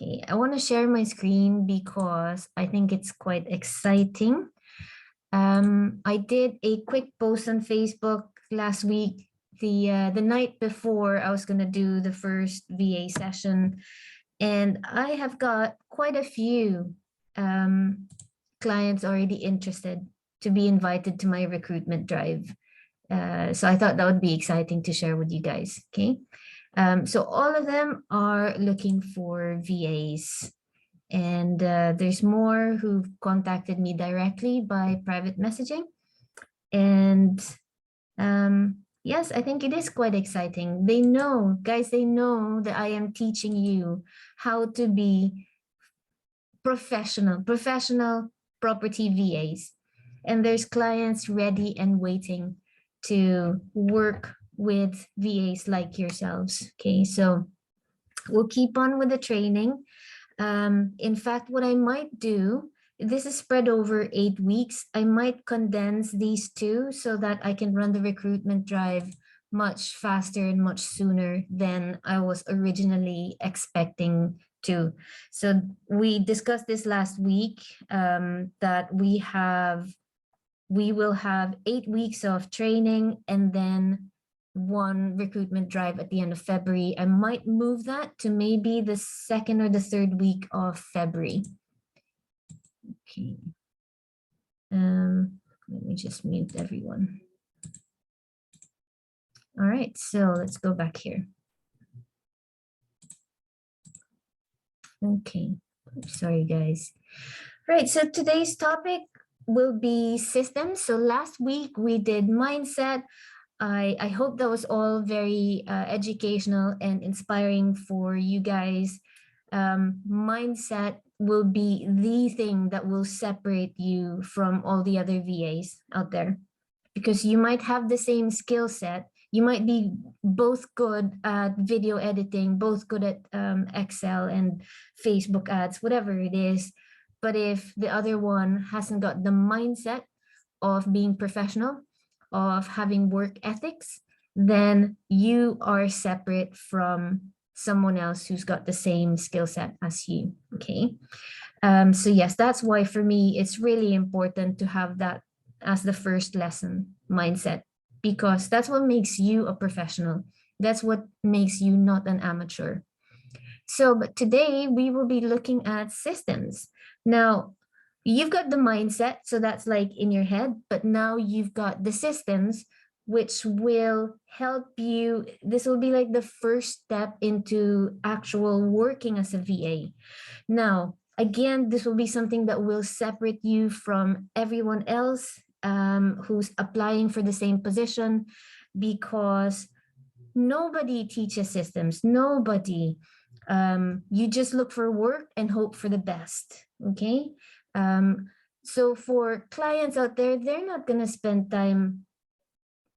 Okay, I want to share my screen because I think it's quite exciting. I did a quick post on Facebook last week, the night before I was gonna do the first VA session, and I have got quite a few clients already interested to be invited to my recruitment drive. So I thought that would be exciting to share with you guys. Okay, so all of them are looking for VAs. And there's more who've contacted me directly by private messaging. And yes, I think it is quite exciting. They know, guys, they know that I am teaching you how to be professional property VAs. And there's clients ready and waiting to work with VAs like yourselves. Okay, so we'll keep on with the training. In fact, what I might do, this is spread over 8 weeks. I might condense these two so that I can run the recruitment drive much faster and much sooner than I was originally expecting to. So we discussed this last week, that we will have 8 weeks of training and then one recruitment drive at the end of February. I might move that to maybe the second or the third week of February. Okay. Let me just mute everyone. All right, so let's go back here. Okay, sorry guys. All right, so today's topic will be systems. So last week we did mindset. I hope that was all very educational and inspiring for you guys. Mindset will be the thing that will separate you from all the other VAs out there, because you might have the same skill set. You might be both good at video editing, both good at Excel and Facebook ads, whatever it is. But if the other one hasn't got the mindset of being professional, of having work ethics, then you are separate from someone else who's got the same skill set as you. Okay. So yes, that's why for me, it's really important to have that as the first lesson, mindset, because that's what makes you a professional. That's what makes you not an amateur. So, but today we will be looking at systems. Now, you've got the mindset, so that's like in your head, but now you've got the systems, which will help you. This will be like the first step into actual working as a VA. Now, again, this will be something that will separate you from everyone else who's applying for the same position, because nobody teaches systems, nobody. You just look for work and hope for the best, okay? So for clients out there, they're not going to spend time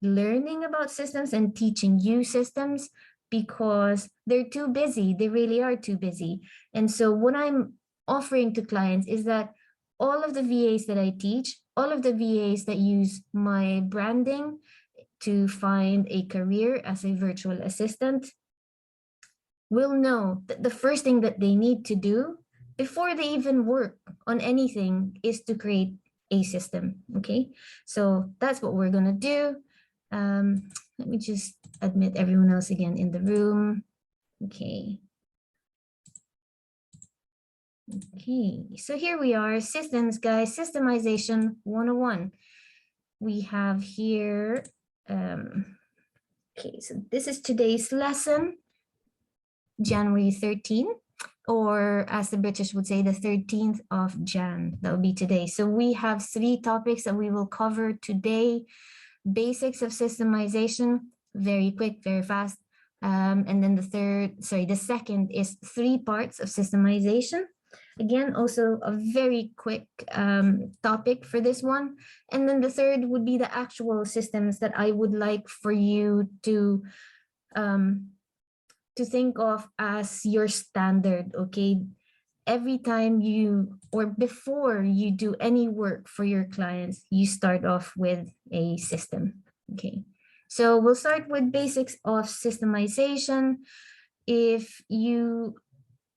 learning about systems and teaching you systems because they're too busy. They really are too busy. And so what I'm offering to clients is that all of the VAs that I teach, all of the VAs that use my branding to find a career as a virtual assistant will know that the first thing that they need to do before they even work on anything is to create a system. Okay, so that's what we're gonna do. Let me just admit everyone else again in the room. Okay. Okay, so here we are, systems, guys, Systemization 101. We have here, okay, so this is today's lesson, January 13th, or as the British would say, the 13th of Jan. That will be today. So we have 3 topics that we will cover today. Basics of systemization, very quick, very fast. And then the second is 3 parts of systemization. Again, also a very quick topic for this one. And then the third would be the actual systems that I would like for you to think of as your standard, okay? Every time you, or before you do any work for your clients, you start off with a system, okay? So we'll start with basics of systemization. If you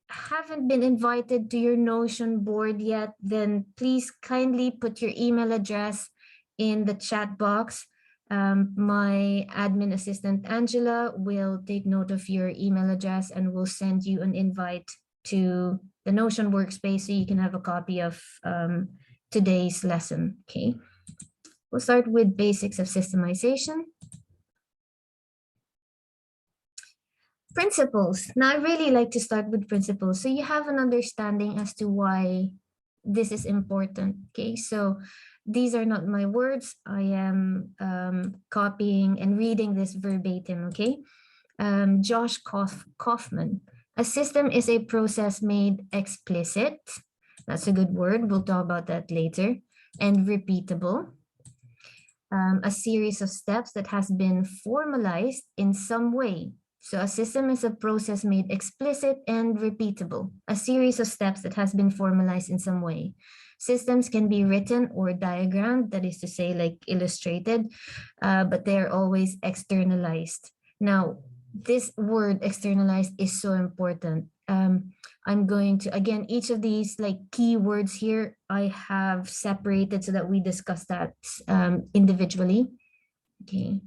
haven't been invited to your Notion board yet, then please kindly put your email address in the chat box. My admin assistant, Angela, will take note of your email address and will send you an invite to the Notion workspace so you can have a copy of today's lesson, okay? We'll start with basics of systemization. Principles. Now, I really like to start with principles so you have an understanding as to why this is important, okay? So these are not my words. I am copying and reading this verbatim, okay? Josh Kaufman. A system is a process made explicit. That's a good word. We'll talk about that later. And repeatable. A series of steps that has been formalized in some way. So a system is a process made explicit and repeatable, a series of steps that has been formalized in some way. Systems can be written or diagrammed, that is to say, like illustrated, but they're always externalized. Now, this word externalized is so important. I'm going to, again, each of these like keywords here, I have separated so that we discuss that individually. Okay.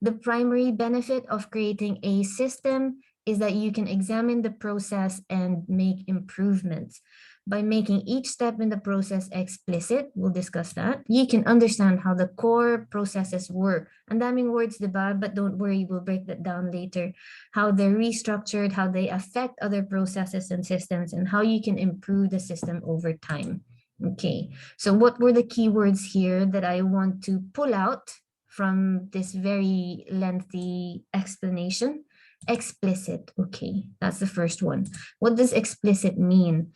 The primary benefit of creating a system is that you can examine the process and make improvements. By making each step in the process explicit, we'll discuss that, you can understand how the core processes work. Ang daming words, diba? But don't worry, we'll break that down later. How they're restructured, how they affect other processes and systems, and how you can improve the system over time. Okay, so what were the keywords here that I want to pull out from this very lengthy explanation? Explicit. Okay, that's the first one. What does explicit mean?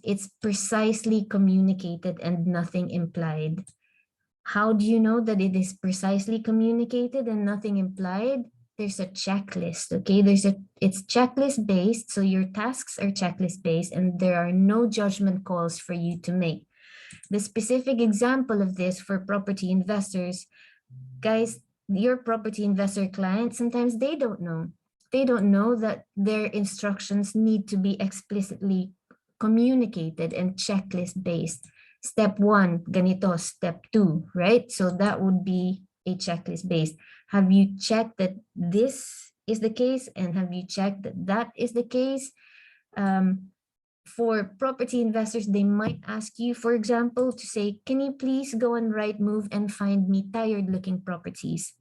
It's precisely communicated and nothing implied. How do you know that it is precisely communicated and nothing implied? There's a checklist, okay? It's checklist based, so your tasks are checklist based and there are no judgment calls for you to make. The specific example of this for property investors, guys, your property investor clients, sometimes they don't know. They don't know that their instructions need to be explicitly communicated and checklist based. Step 1, ganito. Step 2, right? So that would be a checklist based. Have you checked that this is the case? And have you checked that that is the case? For property investors, they might ask you, for example, to say, can you please go on Rightmove and find me tired looking properties?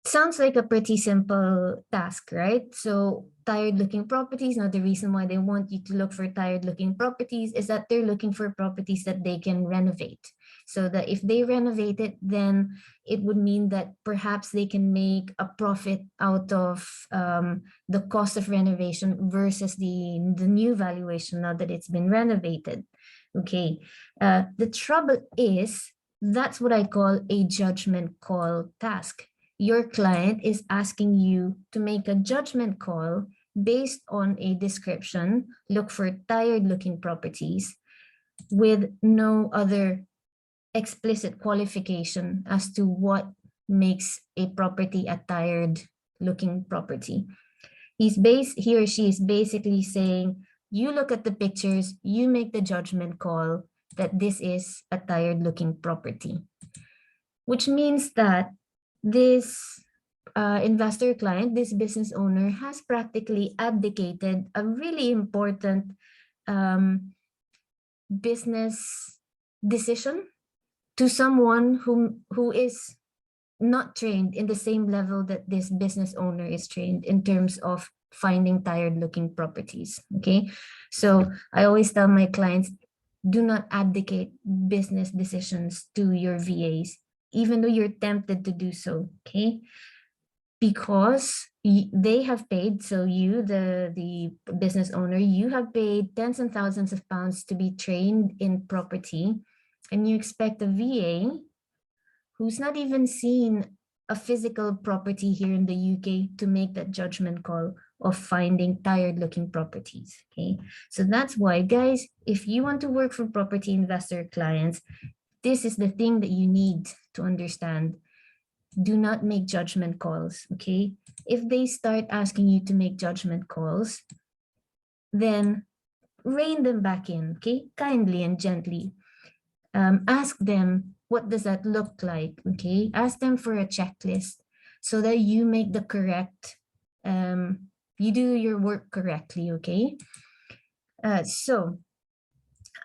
Sounds like a pretty simple task, right? So tired looking properties. Now, the reason why they want you to look for tired looking properties is that they're looking for properties that they can renovate. So that if they renovate it, then it would mean that perhaps they can make a profit out of the cost of renovation versus the new valuation now that it's been renovated. Okay. The trouble is, that's what I call a judgment call task. Your client is asking you to make a judgment call based on a description, look for tired looking properties with no other explicit qualification as to what makes a property a tired looking property. He or she is basically saying, you look at the pictures, you make the judgment call that this is a tired looking property, which means that this investor client, this business owner, has practically abdicated a really important business decision to someone who is not trained in the same level that this business owner is trained in terms of finding tired looking properties. Okay, so I always tell my clients, do not abdicate business decisions to your VAs, even though you're tempted to do so, okay? Because they have paid, so you, the business owner, you have paid tens and thousands of pounds to be trained in property, and you expect a VA who's not even seen a physical property here in the UK to make that judgment call of finding tired looking properties, okay? So that's why, guys, if you want to work for property investor clients, this is the thing that you need to understand. do not make judgment calls, okay? If they start asking you to make judgment calls, then rein them back in, okay? Kindly and gently. Ask them, what does that look like, okay? Ask them for a checklist so that you make the correct, you do your work correctly, okay? So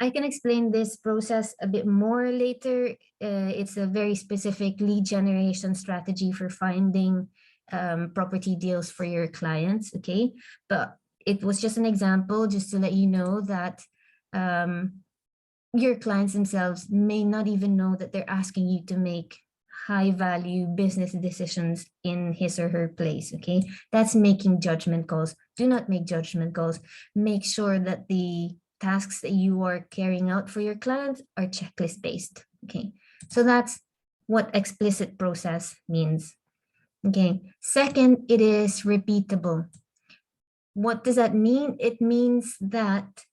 I can explain this process a bit more later. It's a very specific lead generation strategy for finding property deals for your clients, okay? But it was just an example just to let you know that your clients themselves may not even know that they're asking you to make high value business decisions in his or her place, okay? That's making judgment calls. Do not make judgment calls. Make sure that the tasks that you are carrying out for your clients are checklist based, okay? So that's what explicit process means, okay? Second, it is repeatable. What does that mean? It means that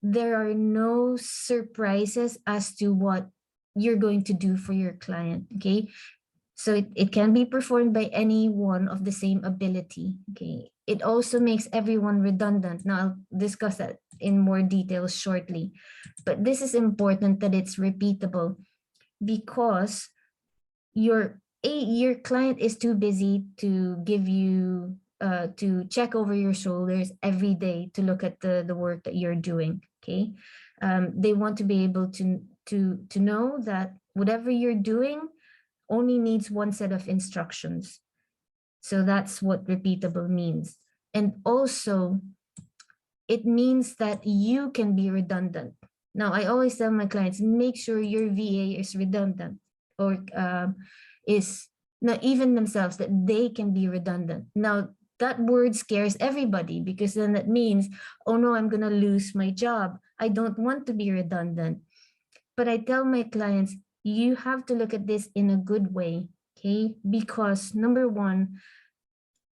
there are no surprises as to what you're going to do for your client, okay? So it can be performed by anyone of the same ability, okay? It also makes everyone redundant. Now, I'll discuss that in more detail shortly. But this is important that it's repeatable because your client is too busy to give you, to check over your shoulders every day to look at the work that you're doing, okay? They want to be able to know that whatever you're doing only needs one set of instructions. So that's what repeatable means. And also, it means that you can be redundant. Now, I always tell my clients, make sure your VA is redundant or is not even themselves, that they can be redundant. Now, that word scares everybody because then that means, oh no, I'm going to lose my job. I don't want to be redundant. But I tell my clients, you have to look at this in a good way, okay? Because number one,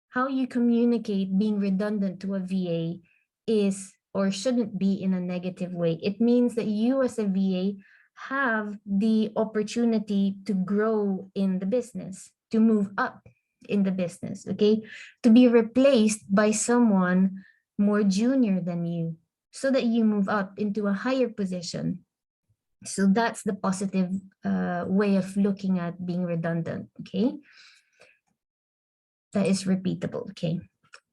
how you communicate being redundant to a VA is or shouldn't be in a negative way. It means that you as a VA have the opportunity to grow in the business, to move up in the business, okay? To be replaced by someone more junior than you so that you move up into a higher position. So that's the positive way of looking at being redundant, okay? That is repeatable, okay?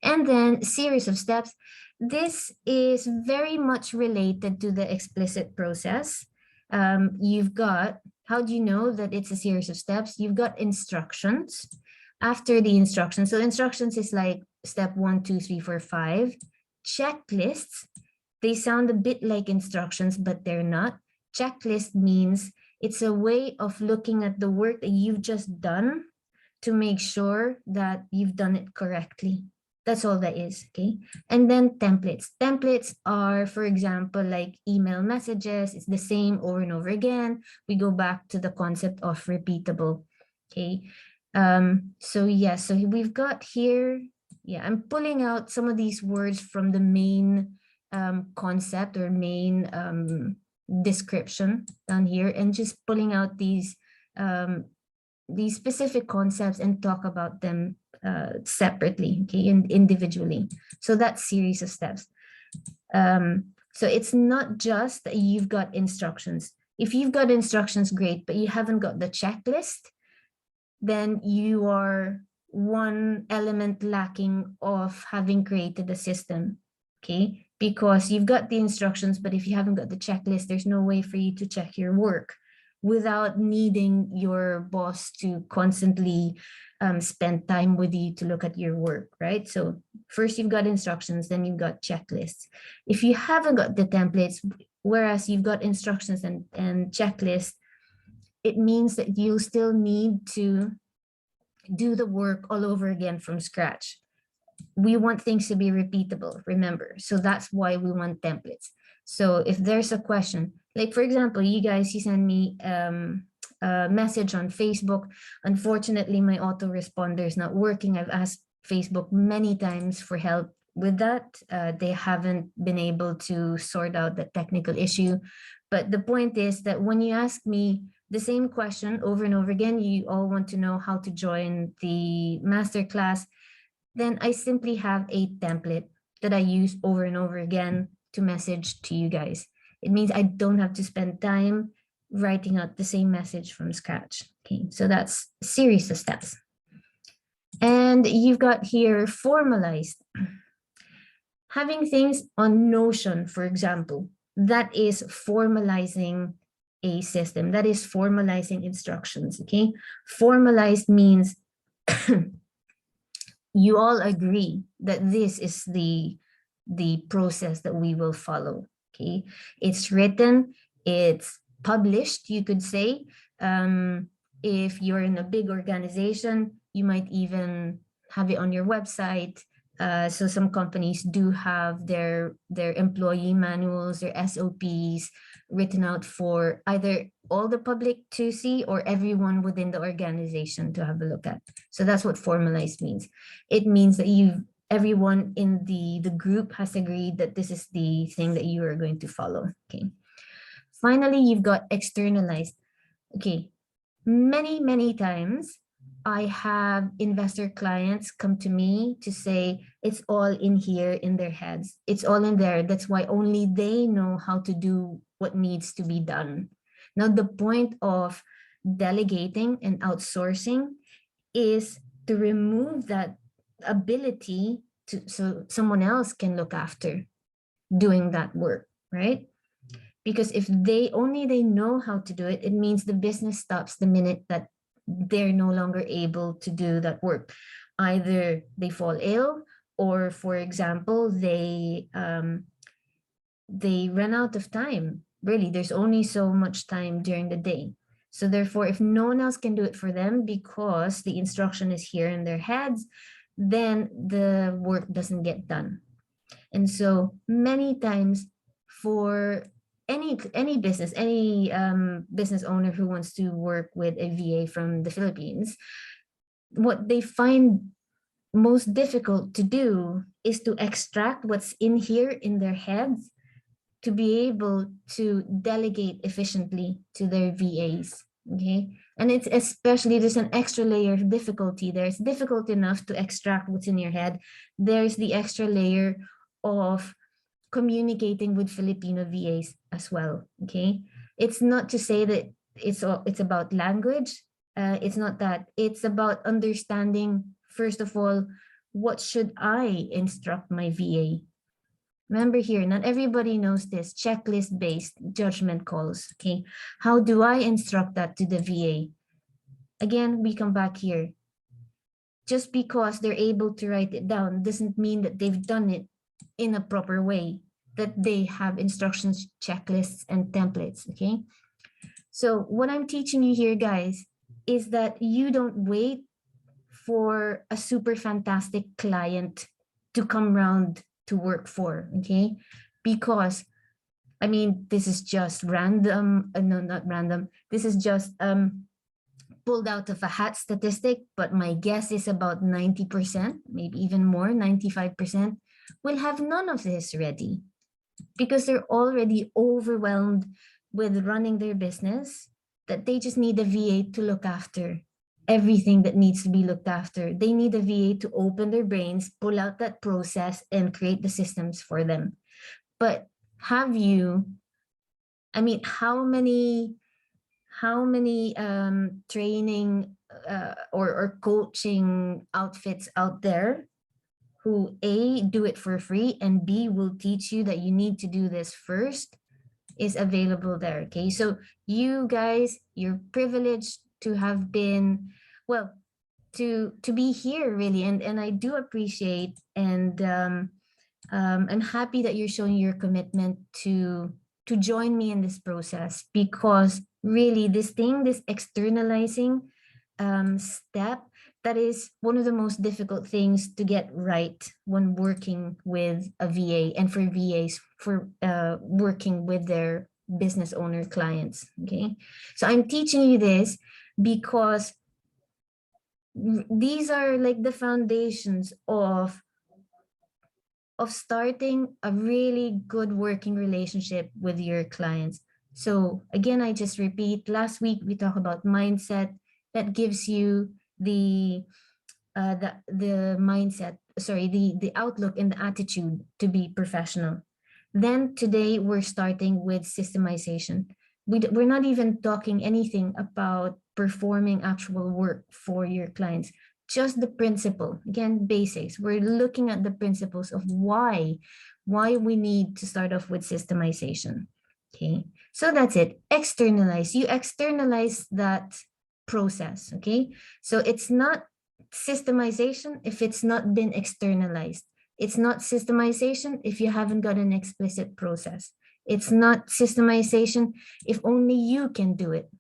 And then series of steps. This is very much related to the explicit process. You've got, how do you know that it's a series of steps? You've got instructions. After the instructions, so instructions is like step 1, 2, 3, 4, 5. Checklists, they sound a bit like instructions, but they're not. Checklist means it's a way of looking at the work that you've just done to make sure that you've done it correctly. That's all that is, okay? And then templates. Templates are, for example, like email messages. It's the same over and over again. We go back to the concept of repeatable, okay? So yeah, so we've got here, yeah, I'm pulling out some of these words from the main concept or main description down here and just pulling out these specific concepts and talk about them separately, okay, and individually. So that's series of steps. So it's not just that you've got instructions. If you've got instructions, great, but you haven't got the checklist, then you are one element lacking of having created a system, okay? Because you've got the instructions, but if you haven't got the checklist, there's no way for you to check your work without needing your boss to constantly spend time with you to look at your work, right? So first you've got instructions, then you've got checklists. If you haven't got the templates, whereas you've got instructions and checklists, it means that you still need to do the work all over again from scratch. We want things to be repeatable, remember. So that's why we want templates. So if there's a question, like for example, you send me a message on Facebook. Unfortunately, my autoresponder is not working. I've asked Facebook many times for help with that. They haven't been able to sort out the technical issue. But the point is that when you ask me, the same question over and over again, you all want to know how to join the masterclass, then I simply have a template that I use over and over again to message to you guys. It means I don't have to spend time writing out the same message from scratch. Okay, so that's a series of steps. And you've got here formalized. Having things on Notion, for example, that is formalizing a system. That is formalizing instructions, okay? Formalized means you all agree that this is the process that we will follow, okay? It's written, it's published, you could say. If you're in a big organization, you might even have it on your website. So some companies do have their employee manuals, their SOPs written out for either all the public to see or everyone within the organization to have a look at. So that's what formalized means. It means that everyone in the group has agreed that this is the thing that you are going to follow. Okay. Finally, you've got externalized. Okay. Many times I have investor clients come to me to say it's all in here in their heads. It's all in there. That's why only they know how to do what needs to be done. Now, the point of delegating and outsourcing is to remove that ability so someone else can look after doing that work, right? Because if they know how to do it, it means the business stops the minute that they're no longer able to do that work. Either they fall ill, or for example, they run out of time. Really, there's only so much time during the day. So therefore, if no one else can do it for them because the instruction is here in their heads, then the work doesn't get done. And so many times for any business, any business owner who wants to work with a VA from the Philippines, what they find most difficult to do is to extract what's in here in their heads to be able to delegate efficiently to their VAs. Okay. And it's especially, there's an extra layer of difficulty there. It's difficult enough to extract what's in your head. There's the extra layer of communicating with Filipino VAs as well. Okay. It's not to say that it's about language. It's not that. It's about understanding, first of all, what should I instruct my VA? Remember here, not everybody knows this, checklist-based judgment calls, okay? How do I instruct that to the VA? Again, we come back here. Just because they're able to write it down doesn't mean that they've done it in a proper way, that they have instructions, checklists, and templates, okay? So what I'm teaching you here, guys, is that you don't wait for a super fantastic client to come around to work for, okay? Because, I mean, this is just random, no, not random. This is just pulled out of a hat statistic, but my guess is about 90%, maybe even more, 95%, will have none of this ready because they're already overwhelmed with running their business, that they just need a VA to look after everything that needs to be looked after. They need a VA to open their brains, pull out that process, and create the systems for them. But have you, I mean, how many training or coaching outfits out there who A, do it for free, and B, will teach you that you need to do this first, is available there, okay? So you guys, you're privileged to have been, well, to be here really, and I do appreciate, and I'm happy that you're showing your commitment to join me in this process, because really this externalizing step, that is one of the most difficult things to get right when working with a VA, and for VAs for working with their business owner clients, okay? So I'm teaching you this because these are like the foundations of starting a really good working relationship with your clients. So again, I just repeat, last week we talked about mindset. That gives you the mindset, sorry, the outlook and the attitude to be professional. Then today we're starting with systemization. We're not even talking anything about performing actual work for your clients, just the principle. Again, basics. We're looking at the principles of why we need to start off with systemization. Okay, so that's it. Externalize. You externalize that process. Okay, so it's not systemization if it's not been externalized. It's not systemization if you haven't got an explicit process. It's not systemization if only you can do it.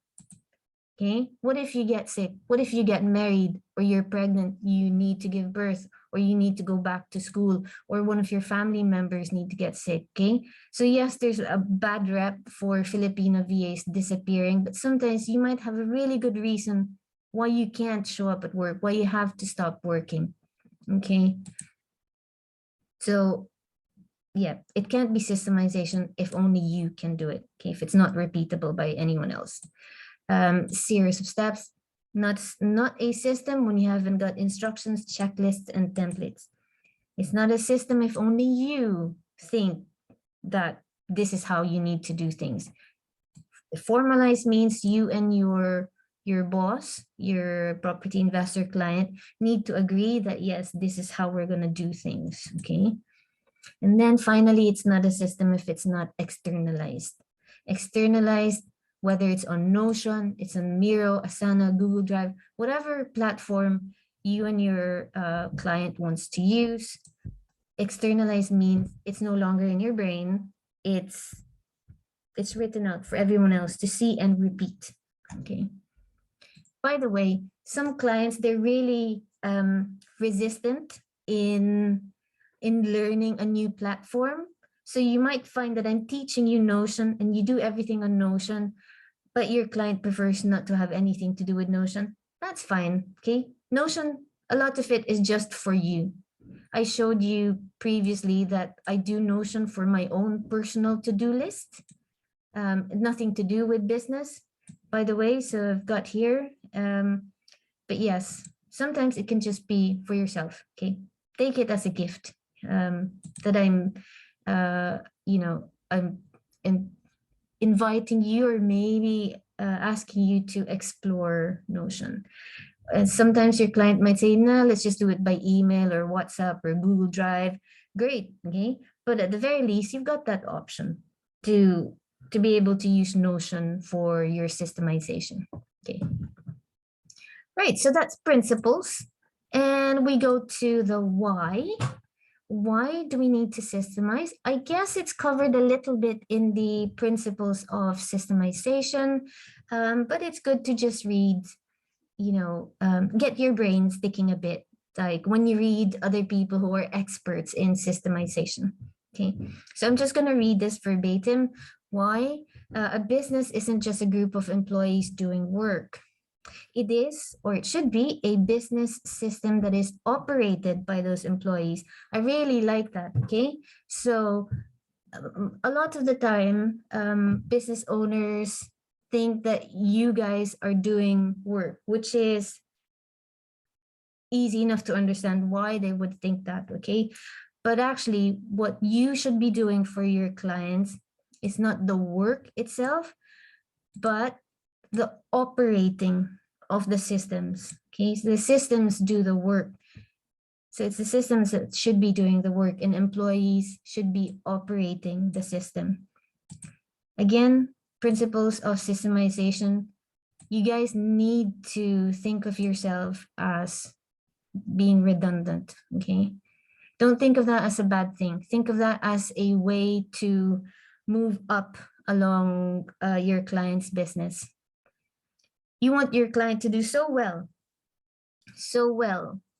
Okay, what if you get sick? What if you get married or you're pregnant, you need to give birth, or you need to go back to school, or one of your family members need to get sick? Okay, so yes, there's a bad rep for Filipino VAs disappearing, but sometimes you might have a really good reason why you can't show up at work, why you have to stop working. Okay, so yeah, it can't be systemization if only you can do it. Okay, if it's not repeatable by anyone else. Series of steps, not a system when you haven't got instructions, checklists, and templates. It's not a system if only you think that this is how you need to do things. Formalized means you and your boss, your property investor client need to agree that yes, this is how we're going to do things. Okay, and then finally, it's not a system if it's not externalized. Externalized, whether it's on Notion, it's on Miro, Asana, Google Drive, whatever platform you and your client wants to use. Externalized means it's no longer in your brain. It's written out for everyone else to see and repeat. Okay. By the way, some clients, they're really resistant in learning a new platform. So you might find that I'm teaching you Notion and you do everything on Notion, but your client prefers not to have anything to do with Notion. That's fine, okay? Notion, a lot of it is just for you. I showed you previously that I do Notion for my own personal to-do list. Nothing to do with business, by the way, so I've got here. But yes, sometimes it can just be for yourself, okay? Take it as a gift that I'm, I'm inviting you or maybe asking you to explore Notion. And sometimes your client might say, no, let's just do it by email or WhatsApp or Google Drive. Great, okay? But at the very least, you've got that option to be able to use Notion for your systemization, okay? Right, so that's principles. And we go to the why. Why do we need to systemize? I guess it's covered a little bit in the principles of systemization, but it's good to just read, get your brain sticking a bit, like when you read other people who are experts in systemization. Okay, so I'm just going to read this verbatim. Why? A business isn't just a group of employees doing work. It is, or it should be, a business system that is operated by those employees. I really like that, okay? So a lot of the time, business owners think that you guys are doing work, which is easy enough to understand why they would think that, okay? But actually, what you should be doing for your clients is not the work itself, but the operating of the systems. Okay, so the systems do the work. So it's the systems that should be doing the work, and employees should be operating the system. Again, principles of systemization. You guys need to think of yourself as being redundant. Okay, don't think of that as a bad thing. Think of that as a way to move up along your client's business. You want your client to do so well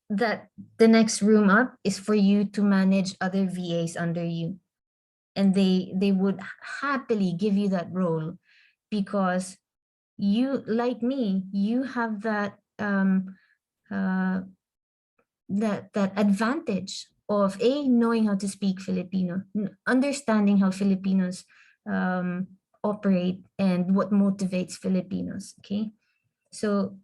that the next room up is for you to manage other VAs under you. And they would happily give you that role because you, like me, you have that that advantage of knowing how to speak Filipino, understanding how Filipinos operate and what motivates Filipinos. Okay, so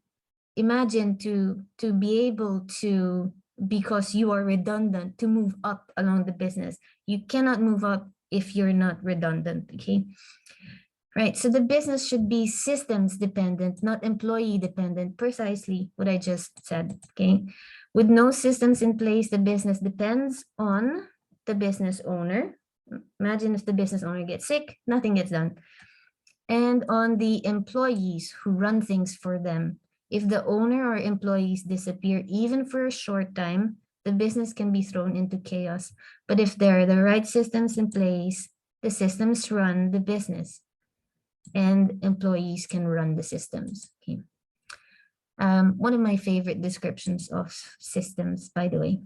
imagine to be able to, because you are redundant, to move up along the business. You cannot move up if you're not redundant. Okay, right? So the business should be systems dependent, not employee dependent. Precisely what I just said. Okay, with no systems in place, the business depends on the business owner. Imagine if the business owner gets sick, nothing gets done. And on the employees who run things for them. If the owner or employees disappear, even for a short time, the business can be thrown into chaos. But if there are the right systems in place, the systems run the business and employees can run the systems. Okay. One of my favorite descriptions of systems, by the way.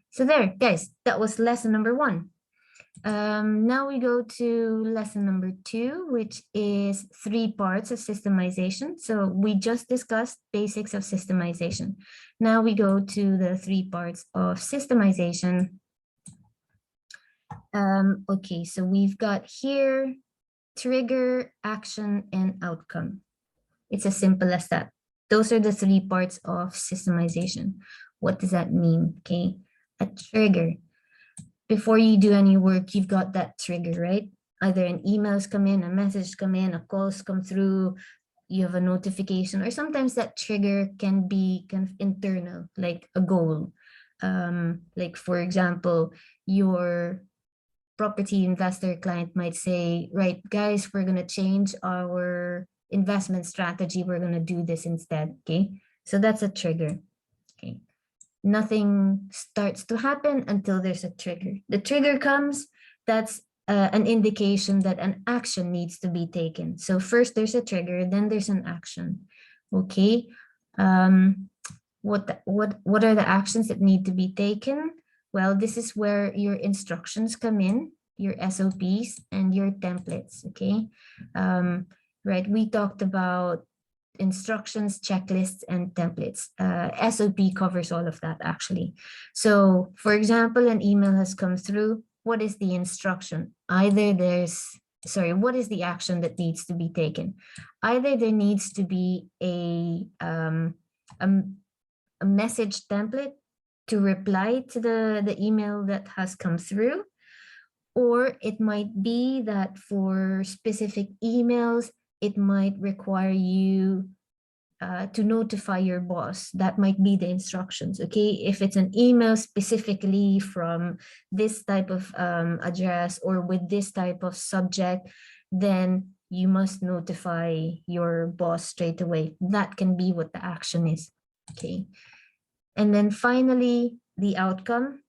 So there, guys, that was lesson number 1. Now we go to lesson number 2, which is 3 parts of systemization. So we just discussed basics of systemization. Now we go to the 3 parts of systemization. Okay, so we've got here trigger, action, and outcome. It's as simple as that. Those are the 3 parts of systemization. What does that mean? Okay, a trigger. Before you do any work, you've got that trigger, right? Either an email's come in, a message come in, a call's come through, you have a notification, or sometimes that trigger can be kind of internal, like a goal. Like for example, your property investor client might say, right, guys, we're gonna change our investment strategy. We're gonna do this instead, okay? So that's a trigger, okay? Nothing starts to happen until there's a trigger. The trigger comes, that's an indication that an action needs to be taken. So first there's a trigger, then there's an action. Okay. What are the actions that need to be taken? Well, this is where your instructions come in, your SOPs and your templates. Okay. Right. We talked about instructions, checklists, and templates. SOP covers all of that actually. So for example, an email has come through. What is the instruction? What is the action that needs to be taken? Either there needs to be a message template to reply to the email that has come through, or it might be that for specific emails, it might require you to notify your boss. That might be the instructions, okay? If it's an email specifically from this type of address or with this type of subject, then you must notify your boss straight away. That can be what the action is, okay? And then finally, the outcome.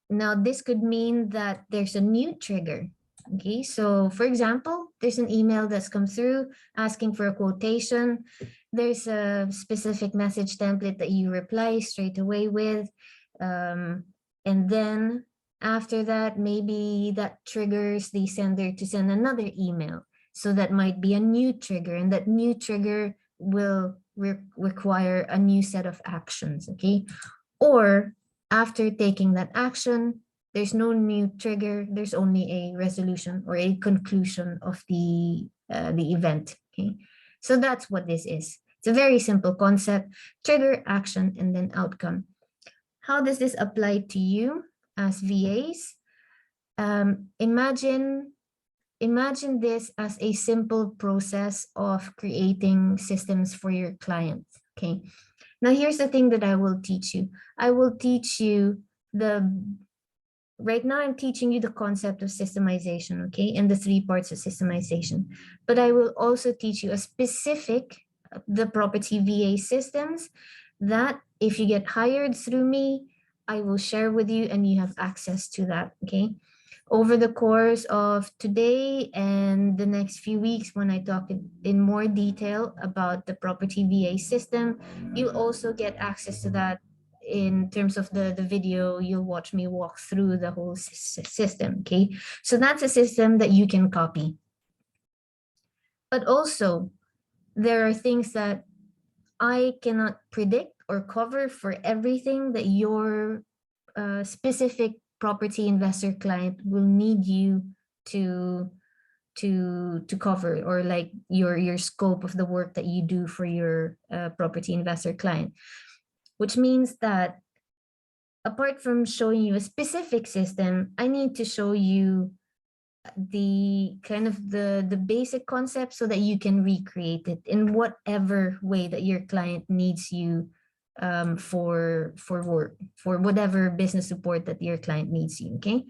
Now, this could mean that there's a new trigger. Okay, so for example, there's an email that's come through asking for a quotation. There's a specific message template that you reply straight away with. And then after that, maybe that triggers the sender to send another email. So that might be a new trigger, and that new trigger will require a new set of actions, okay? Or after taking that action, there's no new trigger, there's only a resolution or a conclusion of the event, okay? So that's what this is. It's a very simple concept: trigger, action, and then outcome. How does this apply to you as VAs? Imagine this as a simple process of creating systems for your clients, okay? Now, here's the thing that I will teach you. I will teach you right now I'm teaching you the concept of systemization, okay? And the 3 parts of systemization. But I will also teach you a specific, the property VA systems that if you get hired through me, I will share with you and you have access to that, okay? Over the course of today and the next few weeks, when I talk in more detail about the property VA system, you'll also get access to that in terms of the video. You'll watch me walk through the whole system, okay? So that's a system that you can copy. But also, there are things that I cannot predict or cover for everything that your specific property investor client will need you to to cover, or like your scope of the work that you do for your property investor client, which means that apart from showing you a specific system, I need to show you the kind of the basic concept so that you can recreate it in whatever way that your client needs you for work, for whatever business support that your client needs you. Okay.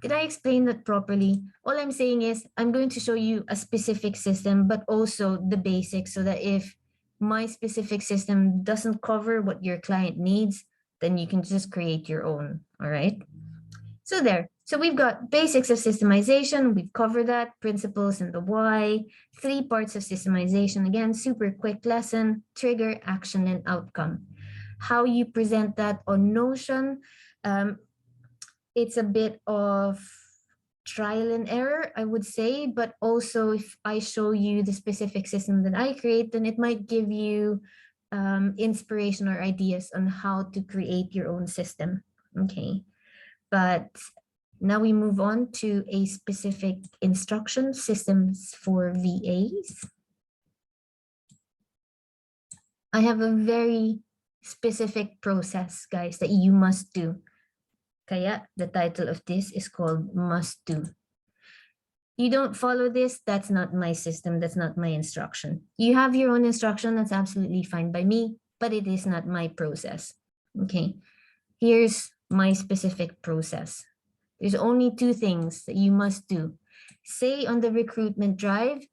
Did I explain that properly? All I'm saying is I'm going to show you a specific system, but also the basics, so that if my specific system doesn't cover what your client needs, then you can just create your own. All right. So there. So we've got basics of systemization. We've covered that, principles and the why, 3 parts of systemization. Again, super quick lesson: trigger, action, and outcome. How you present that on Notion, it's a bit of trial and error, I would say, but also if I show you the specific system that I create, then it might give you inspiration or ideas on how to create your own system. Okay. But now we move on to a specific instruction: systems for VAs. I have a very specific process, guys, that you must do. Kaya the title of this is called must do. You don't follow this, that's not my system, that's not my instruction. You have your own instruction, that's absolutely fine by me, but it is not my process. Okay, here's my specific process. There's only 2 things that you must do. Say on the recruitment drive,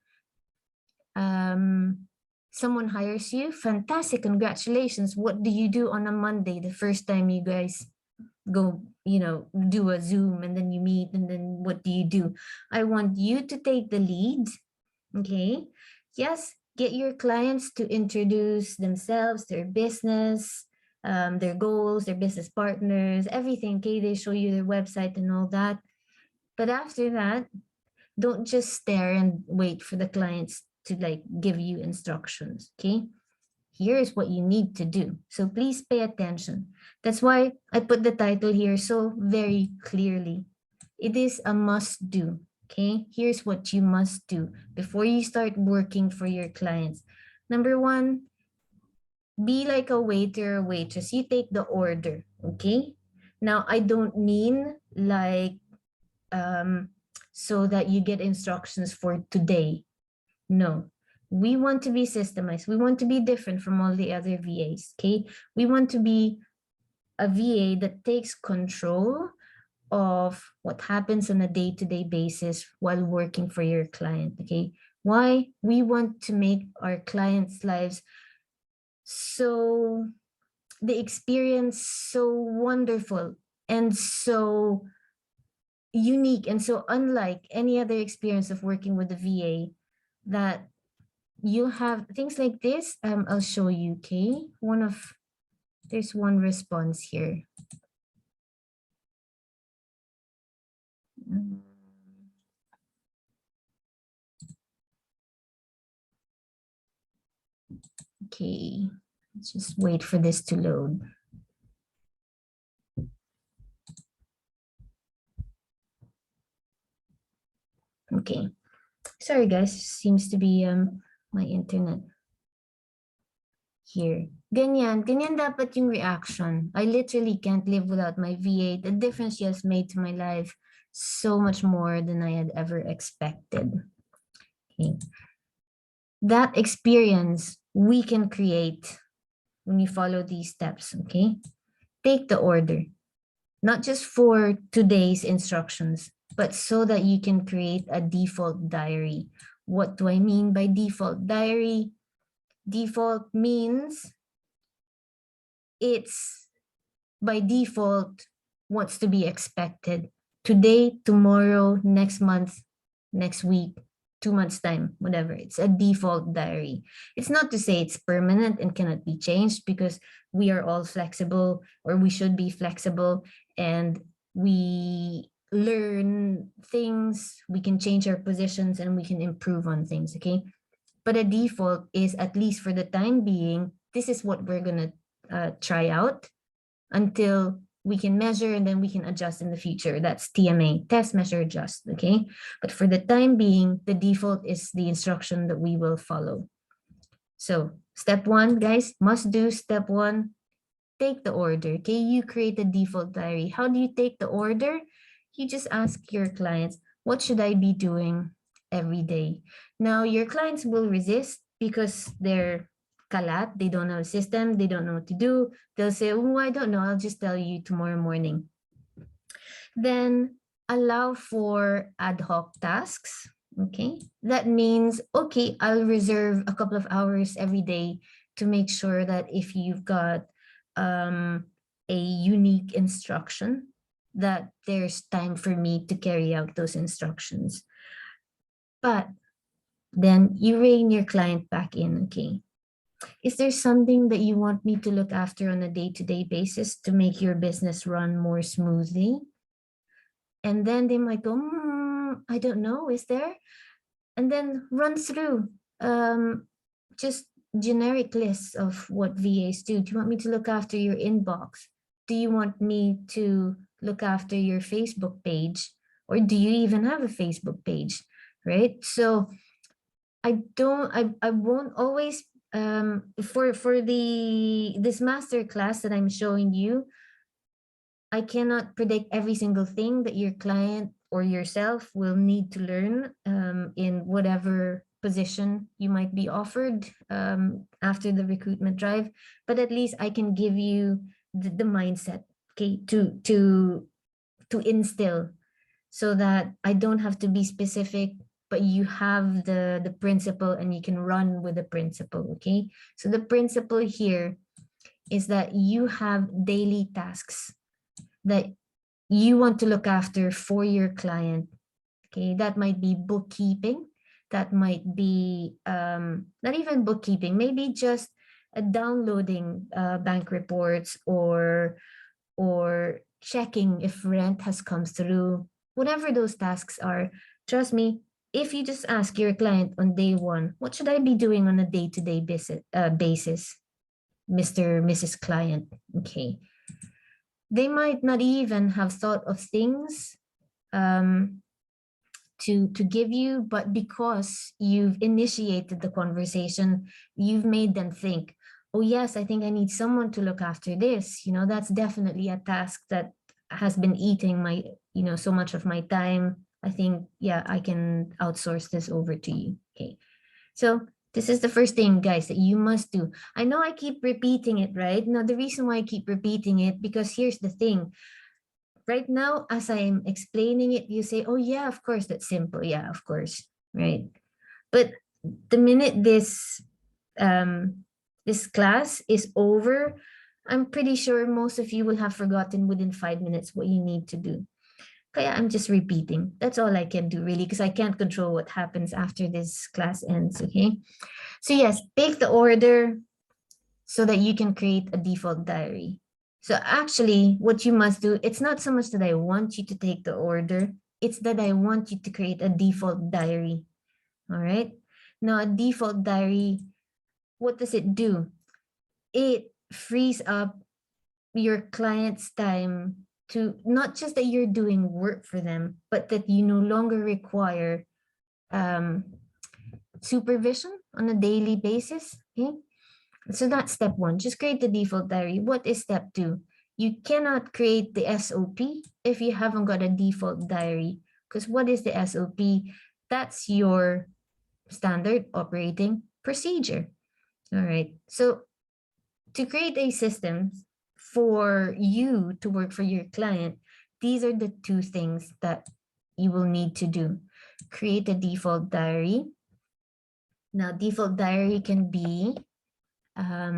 someone hires you, fantastic, congratulations. What do you do on a Monday, the first time you guys go, do a Zoom, and then you meet, and then what do? I want you to take the lead. Okay. Yes, get your clients to introduce themselves, their business, their goals, their business partners, everything. Okay, they show you their website and all that. But after that, don't just stare and wait for the clients to like give you instructions. Okay, here's what you need to do. So please pay attention. That's why I put the title here so very clearly. It is a must do. Okay, here's what you must do before you start working for your clients. Number 1, be like a waiter or waitress. You take the order. Okay, now I don't mean like so that you get instructions for today. No, we want to be systemized. We want to be different from all the other VAs. Okay, we want to be a VA that takes control of what happens on a day-to-day basis while working for your client. Okay, why? We want to make our clients' lives so, the experience so wonderful and so unique and so unlike any other experience of working with the VA, that you have things like this. I'll show you. Okay, there's one response here. Okay, let's just wait for this to load. Okay, sorry guys, seems to be my internet here. Ganyan dapat yung reaction. I literally can't live without my VA. The difference she has made to my life so much more than I had ever expected. Okay. That experience we can create when you follow these steps. Okay, take the order, not just for today's instructions, but so that you can create a default diary. What do I mean by default diary? Default means it's by default what's to be expected today, tomorrow, next month, next week, 2 months time, whatever. It's a default diary. It's not to say it's permanent and cannot be changed, because we are all flexible, or we should be flexible, and we learn things, we can change our positions, and we can improve on things. Okay, but a default is, at least for the time being, this is what we're gonna try out until we can measure and then we can adjust in the future. That's TMA, test, measure, adjust, okay? But for the time being, the default is the instruction that we will follow. So step one, guys, must do step one, take the order, okay? You create a default diary. How do you take the order? You just ask your clients, what should I be doing every day? Now, your clients will resist because they're kalat, they don't have a system, they don't know what to do. They'll say, oh, I don't know, I'll just tell you tomorrow morning. Then allow for ad hoc tasks. Okay, that means, okay, I'll reserve a couple of hours every day to make sure that if you've got a unique instruction, that there's time for me to carry out those instructions. But then you rein your client back in, okay? Is there something that you want me to look after on a day-to-day basis to make your business run more smoothly? And then they might go, I don't know, is there? And then run through just generic lists of what VAs do. Do you want me to look after your inbox? Do you want me to look after your Facebook page? Or do you even have a Facebook page, right? So I won't always, for this master class that I'm showing you, I cannot predict every single thing that your client or yourself will need to learn in whatever position you might be offered after the recruitment drive, but at least I can give you the mindset, okay, to instill, so that I don't have to be specific, but you have the principle and you can run with the principle, okay? So the principle here is that you have daily tasks that you want to look after for your client, okay? That might be bookkeeping, that might be not even bookkeeping, maybe just downloading bank reports or checking if rent has come through, whatever those tasks are. Trust me, if you just ask your client on day one, what should I be doing on a day-to-day basis, Mr. Mrs. Client, okay? They might not even have thought of things to give you, but because you've initiated the conversation, you've made them think, oh yes, I think I need someone to look after this. You know, that's definitely a task that has been eating my, so much of my time. I think, yeah, I can outsource this over to you. Okay. So this is the first thing, guys, that you must do. I know I keep repeating it, right? Now, the reason why I keep repeating it, because here's the thing. Right now, as I'm explaining it, you say, oh yeah, of course, that's simple. Yeah, of course, right? But the minute this class is over, I'm pretty sure most of you will have forgotten within 5 minutes what you need to do. Kaya I'm just repeating. That's all I can do, really, because I can't control what happens after this class ends, okay? So yes, take the order so that you can create a default diary. So actually, what you must do, it's not so much that I want you to take the order, it's that I want you to create a default diary, all right? Now, a default diary, what does it do? It frees up your client's time to not just that you're doing work for them, but that you no longer require supervision on a daily basis, okay? So that's step one, just create the default diary. What is step two? You cannot create the SOP if you haven't got a default diary, because what is the SOP? That's your standard operating procedure. All right, so to create a system for you to work for your client, these are the two things that you will need to do. Create a default diary. Now, default diary can be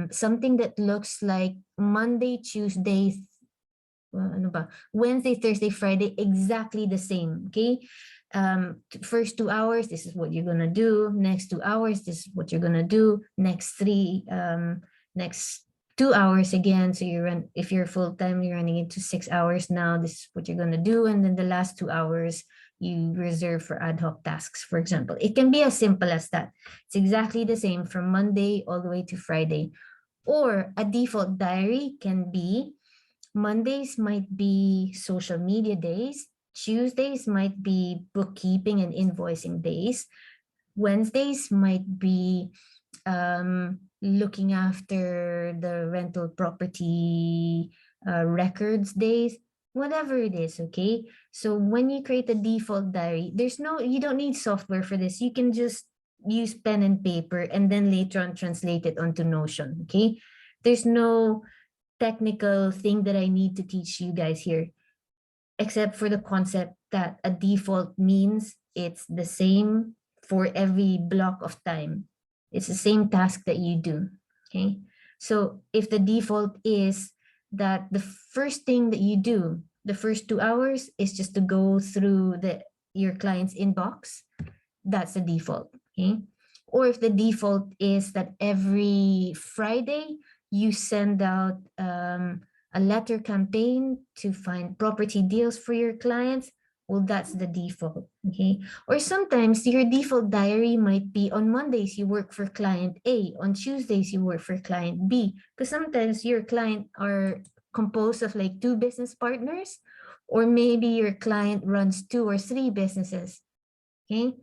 something that looks like Monday, Tuesday, Wednesday, Thursday, Friday, exactly the same, okay? First 2 hours, this is what you're gonna do. Next 2 hours, this is what you're gonna do. Next 2 hours again. So if you're full-time, you're running into 6 hours now, this is what you're gonna do. And then the last 2 hours, you reserve for ad hoc tasks, for example. It can be as simple as that. It's exactly the same from Monday all the way to Friday. Or a default diary can be Mondays might be social media days. Tuesdays might be bookkeeping and invoicing days. Wednesdays might be looking after the rental property records days, whatever it is, okay? So when you create a default diary, you don't need software for this. You can just use pen and paper and then later on translate it onto Notion, okay? There's no technical thing that I need to teach you guys here, except for the concept that a default means it's the same for every block of time. It's the same task that you do, okay? So if the default is that the first thing that you do, the first 2 hours is just to go through your client's inbox, that's the default, okay? Or if the default is that every Friday you send out a letter campaign to find property deals for your clients, well, that's the default, okay? Or sometimes your default diary might be on Mondays, you work for client A, on Tuesdays, you work for client B, because sometimes your client are composed of like 2 business partners, or maybe your client runs 2 or 3 businesses, okay?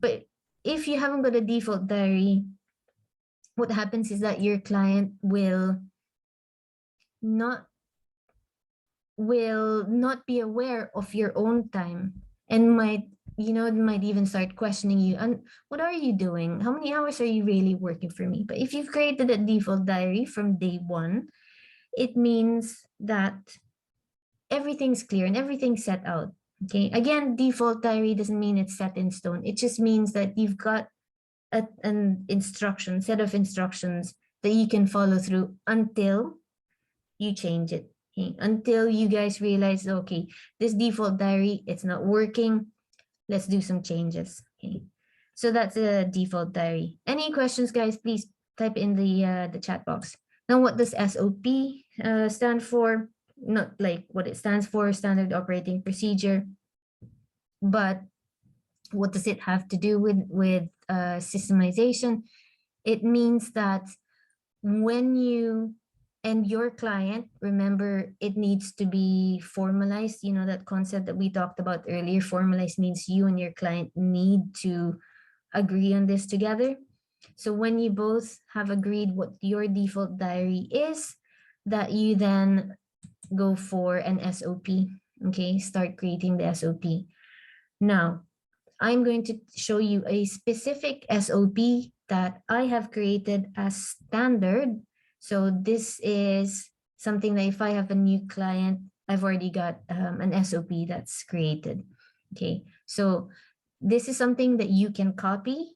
But if you haven't got a default diary, what happens is that your client not will not be aware of your own time and might even start questioning you, and what are you doing, how many hours are you really working for me? But if you've created a default diary from day one, it means that everything's clear and everything's set out, okay? Again, default diary doesn't mean it's set in stone. It just means that you've got an set of instructions that you can follow through until you change it, okay? Until you guys realize, okay, this default diary, it's not working, let's do some changes, okay? So that's a default diary. Any questions, guys? Please type in the chat box. Now, what does SOP stand for? Not like what it stands for, standard operating procedure, but what does it have to do with systemization? It means that when you and your client, remember, it needs to be formalized. You know, that concept that we talked about earlier, formalized means you and your client need to agree on this together. So when you both have agreed what your default diary is, that you then go for an SOP, okay? Start creating the SOP. Now, I'm going to show you a specific SOP that I have created as standard. So this is something that if I have a new client, I've already got an SOP that's created. Okay, so this is something that you can copy.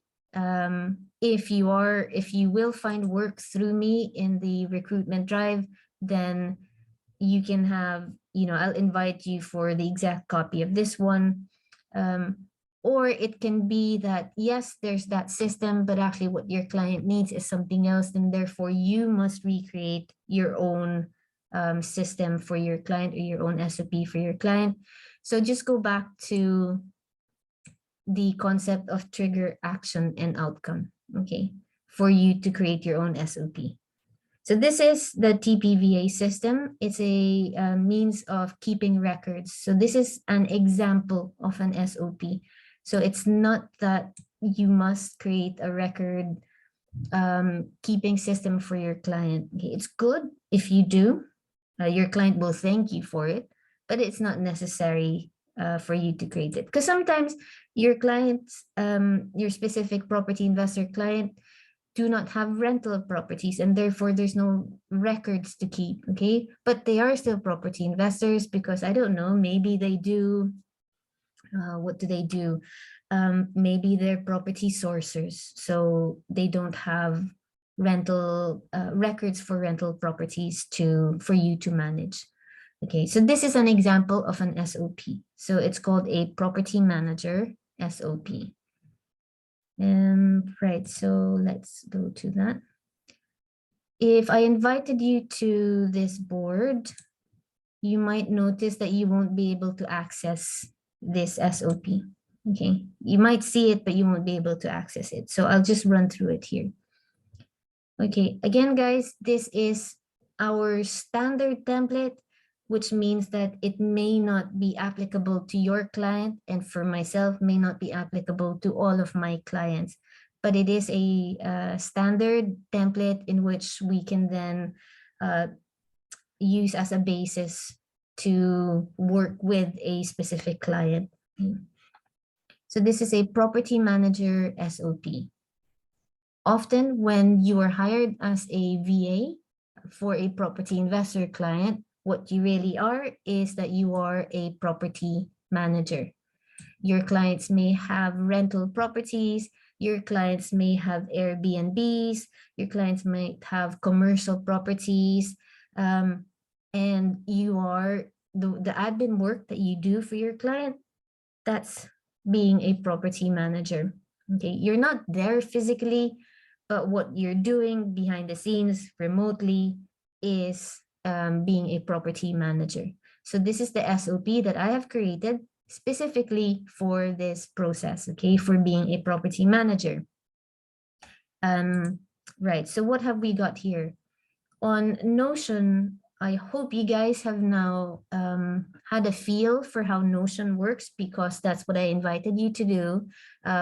If you will find work through me in the recruitment drive, then you can have, I'll invite you for the exact copy of this one. Or it can be that, yes, there's that system, but actually what your client needs is something else, and therefore you must recreate your own system for your client, or your own SOP for your client. So just go back to the concept of trigger, action, and outcome, okay, for you to create your own SOP. So this is the TPVA system. It's a means of keeping records. So this is an example of an SOP. So it's not that you must create a record keeping system for your client. Okay, it's good if you do. Your client will thank you for it, but it's not necessary for you to create it. Because sometimes your clients, your specific property investor client, do not have rental properties, and therefore there's no records to keep, okay? But they are still property investors because, I don't know, maybe they do, what do they do? Maybe they're property sourcers, so they don't have rental records for rental properties for you to manage. Okay, so this is an example of an SOP. So it's called a property manager SOP. Right, so let's go to that. If I invited you to this board, you might notice that you won't be able to access this SOP. Okay, you might see it, but you won't be able to access it. So I'll just run through it here. Okay, again, guys, this is our standard template. which means that it may not be applicable to your client, and for myself may not be applicable to all of my clients. But it is a standard template in which we can then use as a basis to work with a specific client. So this is a property manager SOP. Often when you are hired as a VA for a property investor client, what you really are is that you are a property manager. Your clients may have rental properties, your clients may have Airbnbs, your clients might have commercial properties, and you are the admin work that you do for your client, that's being a property manager. Okay, you're not there physically, but what you're doing behind the scenes remotely is being a property manager. So this is the SOP that I have created specifically for this process, okay, for being a property manager. Right, so what have we got here? On Notion, I hope you guys have now had a feel for how Notion works, because that's what I invited you to do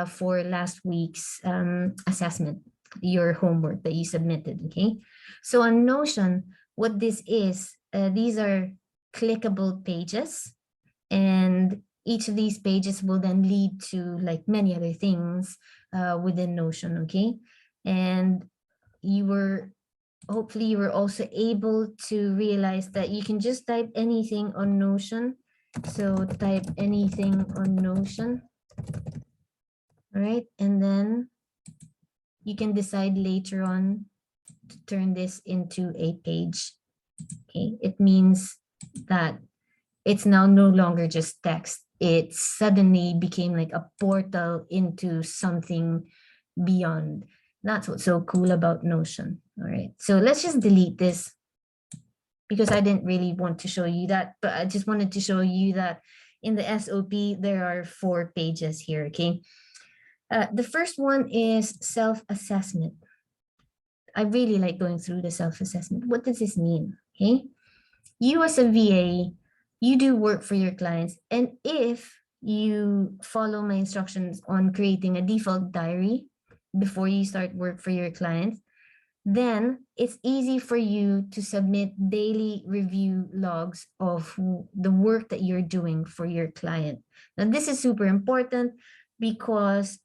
for last week's assessment, your homework that you submitted, okay? So on Notion, what this is, these are clickable pages, and each of these pages will then lead to like many other things within Notion, okay? And hopefully you were also able to realize that you can just type anything on Notion. So type anything on Notion, all right? And then you can decide later on to turn this into a page, okay? It means that it's now no longer just text. It suddenly became like a portal into something beyond. That's what's so cool about Notion. All right, so let's just delete this because I didn't really want to show you that, but I just wanted to show you that in the SOP, there are 4 pages here, okay? The first one is self-assessment. I really like going through the self-assessment. What does this mean, okay? You as a VA, you do work for your clients, and if you follow my instructions on creating a default diary before you start work for your clients, then it's easy for you to submit daily review logs of the work that you're doing for your client. Now, this is super important because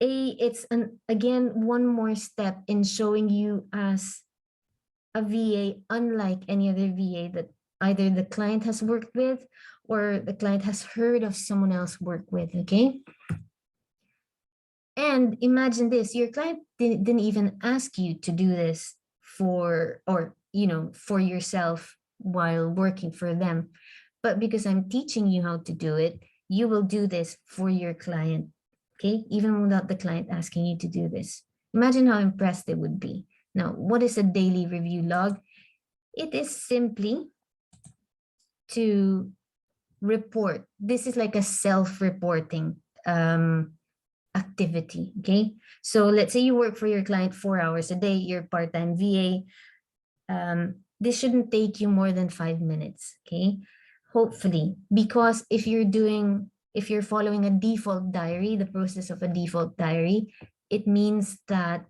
it's again one more step in showing you as a VA unlike any other VA that either the client has worked with or the client has heard of someone else work with, okay? And imagine this, your client didn't even ask you to do this for yourself while working for them. But because I'm teaching you how to do it, you will do this for your client, okay? Even without the client asking you to do this. Imagine how impressed they would be. Now, what is a daily review log? It is simply to report. This is like a self-reporting activity, okay? So let's say you work for your client 4 hours a day, you're part-time VA. This shouldn't take you more than 5 minutes, okay? Hopefully, because if you're following a default diary, the process of a default diary, it means that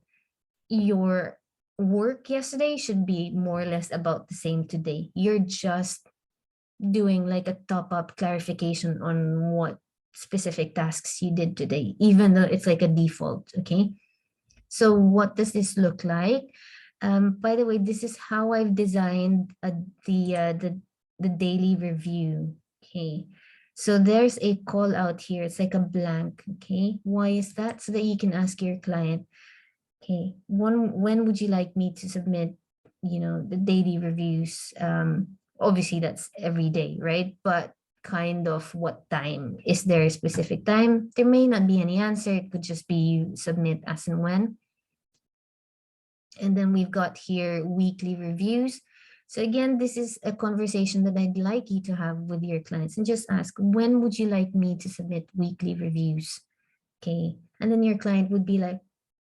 your work yesterday should be more or less about the same today. You're just doing like a top-up clarification on what specific tasks you did today, even though it's like a default, okay? So what does this look like? By the way, this is how I've designed the daily review, okay? So there's a call out here. It's like a blank, okay? Why is that? So that you can ask your client, okay, when would you like me to submit, the daily reviews? Obviously that's every day, right? But kind of what time? Is there a specific time? There may not be any answer. It could just be you submit as and when. And then we've got here weekly reviews. So again, this is a conversation that I'd like you to have with your clients and just ask, when would you like me to submit weekly reviews? Okay. And then your client would be like,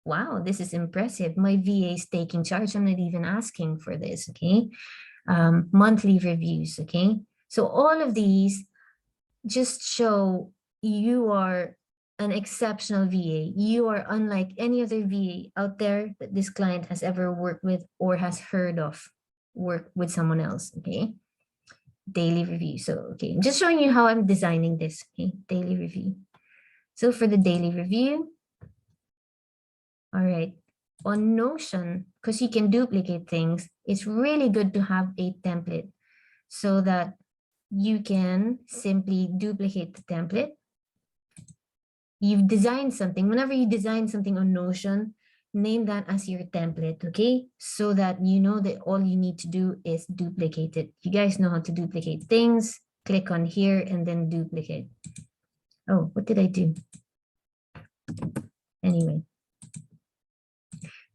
wow, this is impressive. My VA is taking charge. I'm not even asking for this, okay? monthly reviews, okay? So all of these just show you are an exceptional VA. You are unlike any other VA out there that this client has ever worked with or has heard of work with someone else, okay? Daily review. So, okay, I'm just showing you how I'm designing this, okay? Daily review. So for the daily review, all right, on Notion, because you can duplicate things, it's really good to have a template so that you can simply duplicate the template. You've designed something. Whenever you design something on Notion, name that as your template, okay? So that you know that all you need to do is duplicate it. You guys know how to duplicate things. Click on here and then duplicate. Oh, what did I do? Anyway.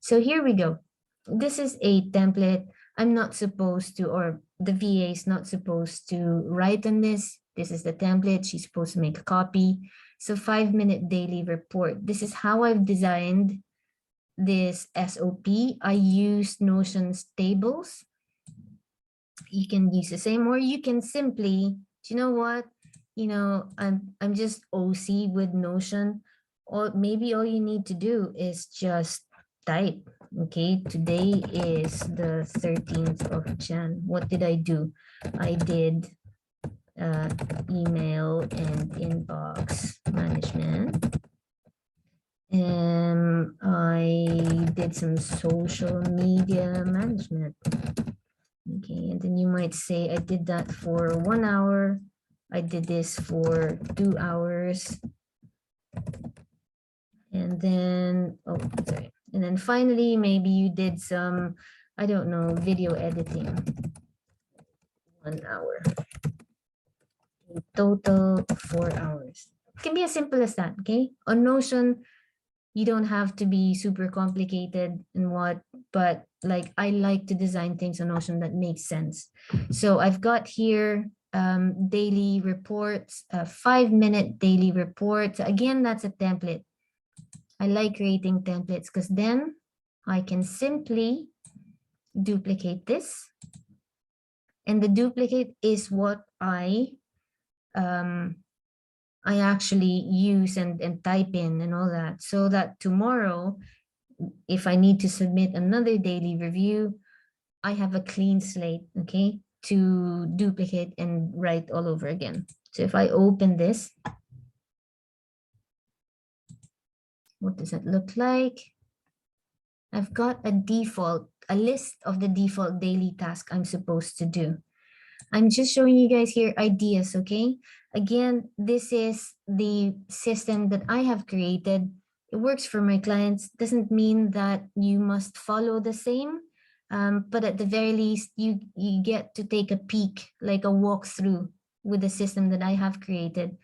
So here we go. This is a template. I'm not supposed to, or the VA is not supposed to write on this. This is the template. She's supposed to make a copy. So 5-minute daily report. This is how I've designed this SOP. I used Notion's tables. You can use the same, or you can simply, do you know what? I'm just OC with Notion. Or maybe all you need to do is just type. Okay, today is the 13th of Jan. What did I do? I did email and inbox management. And I did some social media management. Okay, and then you might say, I did that for 1 hour. I did this for 2 hours. And then, oh, sorry. And then finally, maybe you did some, I don't know, video editing. 1 hour. In total, 4 hours. It can be as simple as that, okay? On Notion, you don't have to be super complicated and what, but like I like to design things on Notion that makes sense. So I've got here daily reports, 5-minute daily reports. Again, that's a template. I like creating templates because then I can simply duplicate this. And the duplicate is what I actually use and type in and all that, so that tomorrow, if I need to submit another daily review, I have a clean slate, okay, to duplicate and write all over again. So if I open this, what does that look like? I've got a list of the default daily task I'm supposed to do. I'm just showing you guys here ideas, okay? Again, this is the system that I have created. It works for my clients. Doesn't mean that you must follow the same, but at the very least, you get to take a peek, like a walkthrough with the system that I have created.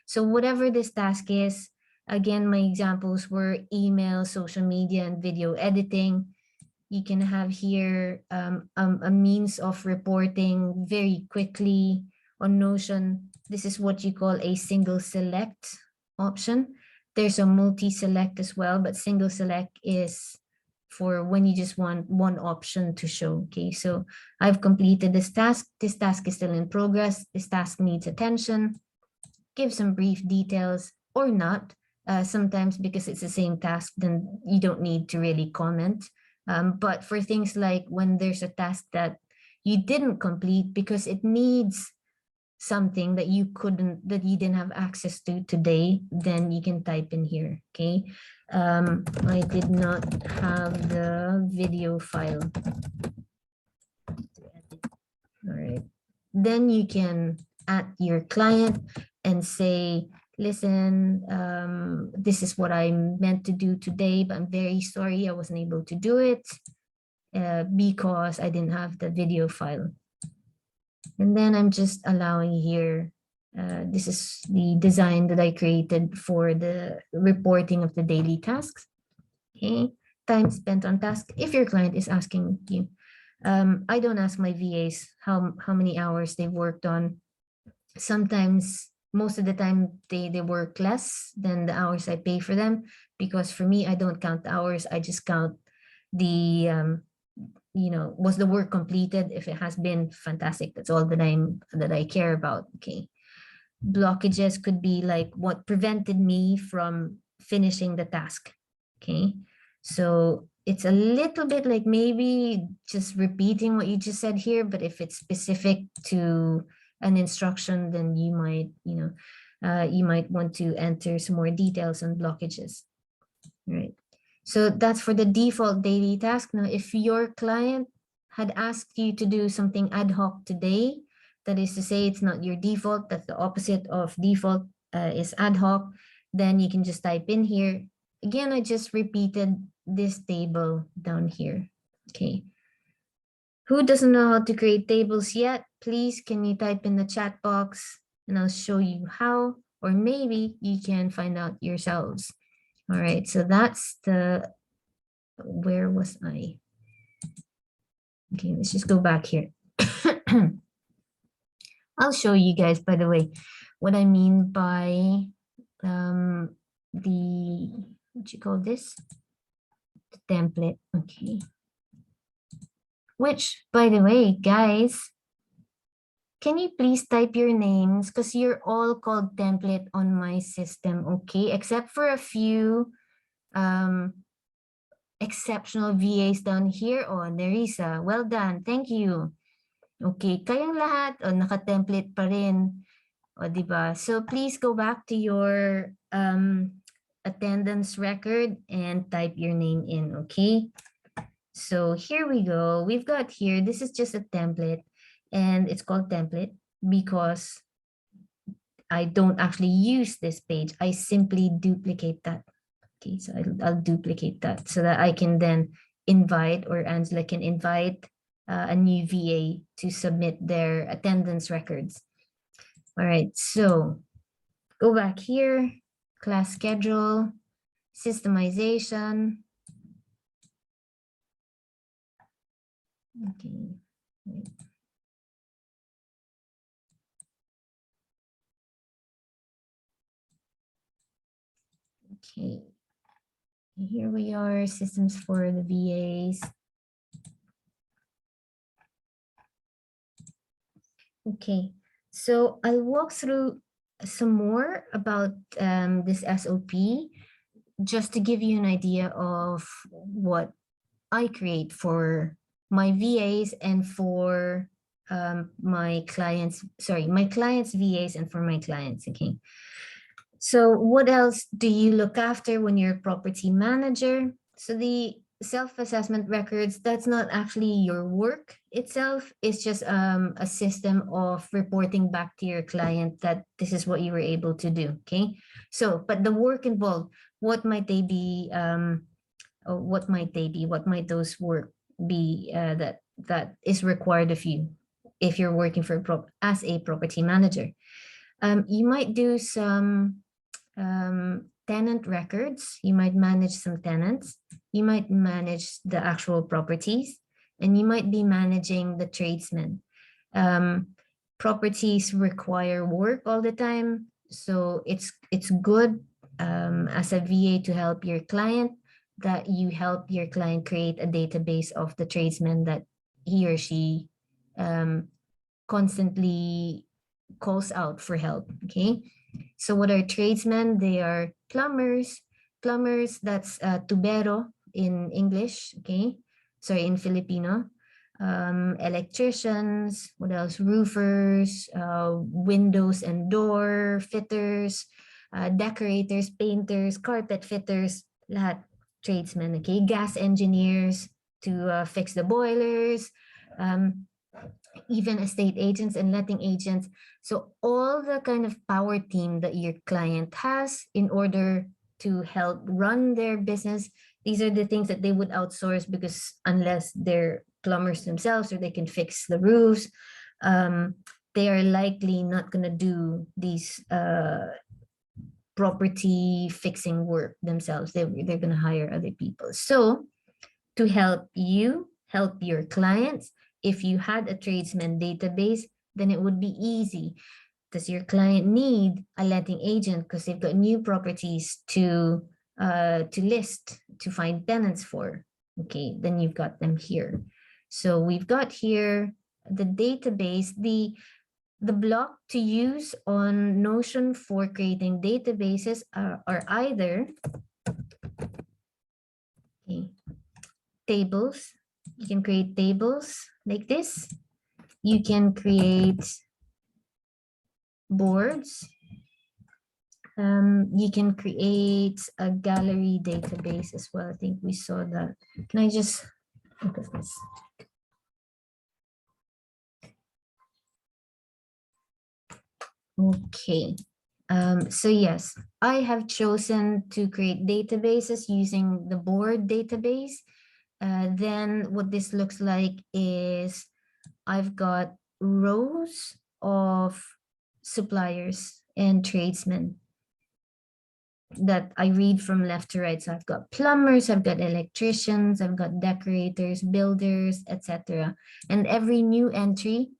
So whatever this task is, again, my examples were email, social media, and video editing. You can have here a means of reporting very quickly on Notion. This is what you call a single select option. There's a multi-select as well, but single select is for when you just want one option to show. Okay, so I've completed this task. This task is still in progress. This task needs attention. Give some brief details or not. Sometimes because it's the same task, then you don't need to really comment. But for things like when there's a task that you didn't complete because it needs something that you didn't have access to today, then you can type in here, okay? I did not have the video file. All right. Then you can add your client and say, listen, this is what I meant to do today, but I'm very sorry I wasn't able to do it because I didn't have the video file. And then I'm just allowing here, this is the design that I created for the reporting of the daily tasks. Okay, time spent on task. If your client is asking you, I don't ask my VAs how many hours they've worked on. Sometimes, most of the time, they work less than the hours I pay for them, because for me, I don't count the hours. I just count the was the work completed? If it has been, fantastic. That's all that I care about. Okay. Blockages could be like what prevented me from finishing the task. Okay. So it's a little bit like maybe just repeating what you just said here, but if it's specific to an instruction, then you might, you might want to enter some more details on blockages. Right. So that's for the default daily task. Now, if your client had asked you to do something ad hoc today, that is to say it's not your default, that's the opposite of default, is ad hoc, then you can just type in here. Again, I just repeated this table down here. Okay. Who doesn't know how to create tables yet? Please, can you type in the chat box and I'll show you how, or maybe you can find out yourselves. All right, so that's where was I? Okay, let's just go back here. I'll show you guys, by the way, what I mean by what you call this? The template, okay. Which, by the way, guys, can you please type your names? Because you're all called template on my system, okay? Except for a few exceptional VAs down here. Oh, Nerissa, well done. Thank you. Okay, kayong lahat, naka-template pa rin. O, diba? So please go back to your attendance record and type your name in, okay? So here we go. We've got here, this is just a template and it's called template because I don't actually use this page. I simply duplicate that. Okay, so I'll duplicate that so that I can then invite, or Angela can invite a new VA to submit their attendance records. All right, so go back here, class schedule, systemization. Okay. Okay. Here we are, systems for the VAs. Okay, so I'll walk through some more about this SOP just to give you an idea of what I create for my VAs and for my clients, my clients' VAs and for my clients, okay? So what else do you look after when you're a property manager? So the self-assessment records, that's not actually your work itself. It's just a system of reporting back to your client that this is what you were able to do, okay? So, but the work involved, what might they be? What might they be? What might those work be that is required of you if you're working for as a property manager? You might do some tenant records. You might manage some tenants. You might manage the actual properties, and you might be managing the tradesmen. Properties require work all the time, so it's good as a VA to help your client, that you help your client create a database of the tradesmen that he or she constantly calls out for help, okay? So what are tradesmen? They are plumbers. Plumbers, that's tubero in English, okay? Sorry, in Filipino. Electricians, what else? Roofers, windows and door fitters, decorators, painters, carpet fitters, lahat tradesmen, okay? Gas engineers to fix the boilers, even estate agents and letting agents. So all the kind of power team that your client has in order to help run their business, these are the things that they would outsource, because unless they're plumbers themselves or they can fix the roofs, they are likely not going to do these property fixing work themselves. They're going to hire other people. So to help you, help your clients, if you had a tradesman database, then it would be easy. Does your client need a letting agent because they've got new properties to list, to find tenants for? Okay, then you've got them here. So we've got here the database, the block to use on Notion for creating databases are either tables. You can create tables like this. You can create boards. You can create a gallery database as well. I think we saw that. Can I just look at this? Okay. So yes, I have chosen to create databases using the board database. Then what this looks like is I've got rows of suppliers and tradesmen that I read from left to right. So I've got plumbers, I've got electricians, I've got decorators, builders, etc. And every new entry,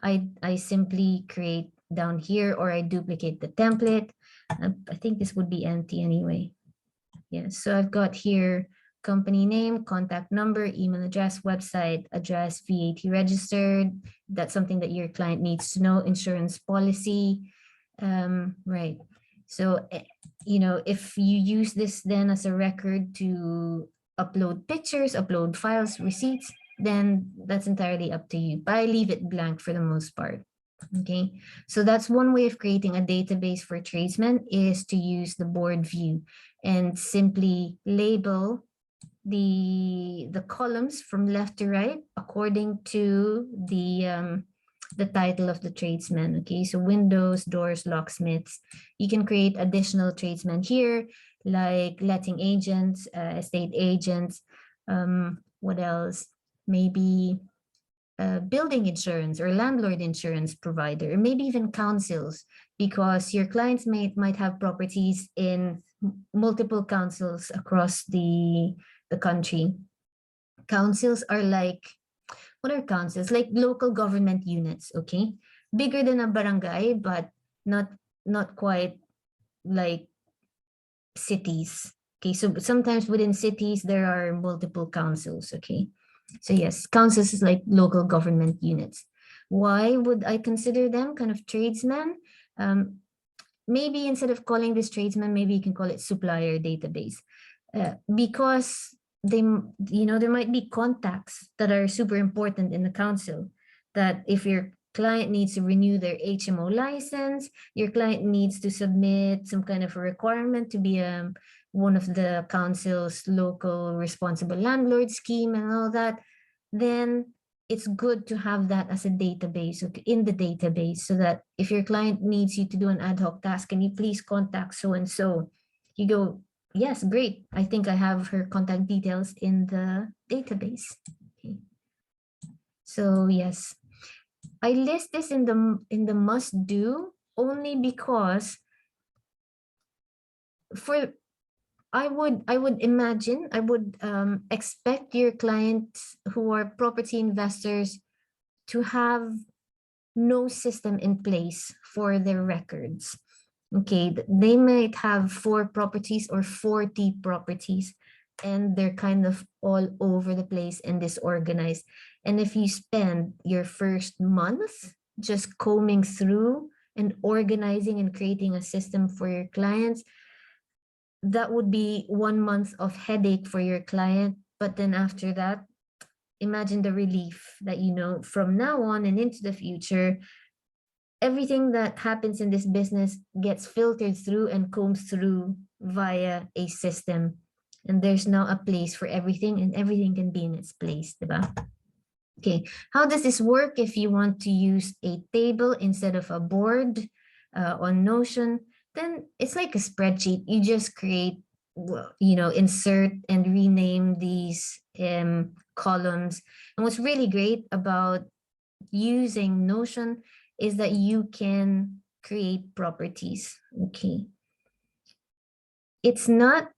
I simply create down here, or I duplicate the template. I think this would be empty anyway. Yeah, so I've got here company name, contact number, email address, website address, VAT registered. That's something that your client needs to know, insurance policy. Right. So, you know, if you use this then as a record to upload pictures, upload files, receipts, then that's entirely up to you. But I leave it blank for the most part. Okay, so that's one way of creating a database for tradesmen, is to use the board view and simply label the columns from left to right according to the title of the tradesman. Okay, so windows, doors, locksmiths. You can create additional tradesmen here, like letting agents, estate agents. What else? Maybe building insurance or landlord insurance provider, or maybe even councils, because your clients might have properties in multiple councils across the country. Councils are like, what are councils? Like local government units, okay? Bigger than a barangay, but not quite like cities. Okay, so sometimes within cities there are multiple councils, okay? So yes, councils is like local government units. Why would I consider them kind of tradesmen? Maybe instead of calling this tradesman, maybe you can call it supplier database, because they, you know, there might be contacts that are super important in the council, that if your client needs to renew their HMO license, your client needs to submit some kind of a requirement to be one of the council's local responsible landlord scheme and all that, then it's good to have that as a database, in the database, so that if your client needs you to do an ad hoc task, can you please contact so-and-so? You go, yes, great. I think I have her contact details in the database. Okay. So yes, I list this in the must do only because I would imagine, I would expect your clients who are property investors to have no system in place for their records. Okay, they might have 4 properties or 40 properties, and they're kind of all over the place and disorganized. And if you spend your first month just combing through and organizing and creating a system for your clients, that would be 1 month of headache for your client. But then after that, imagine the relief that, you know, from now on and into the future, everything that happens in this business gets filtered through and combs through via a system. And there's now a place for everything, and everything can be in its place, diba? Okay, how does this work if you want to use a table instead of a board on Notion? Then it's like a spreadsheet. You just create, you know, insert and rename these columns. And what's really great about using Notion is that you can create properties. Okay. It's not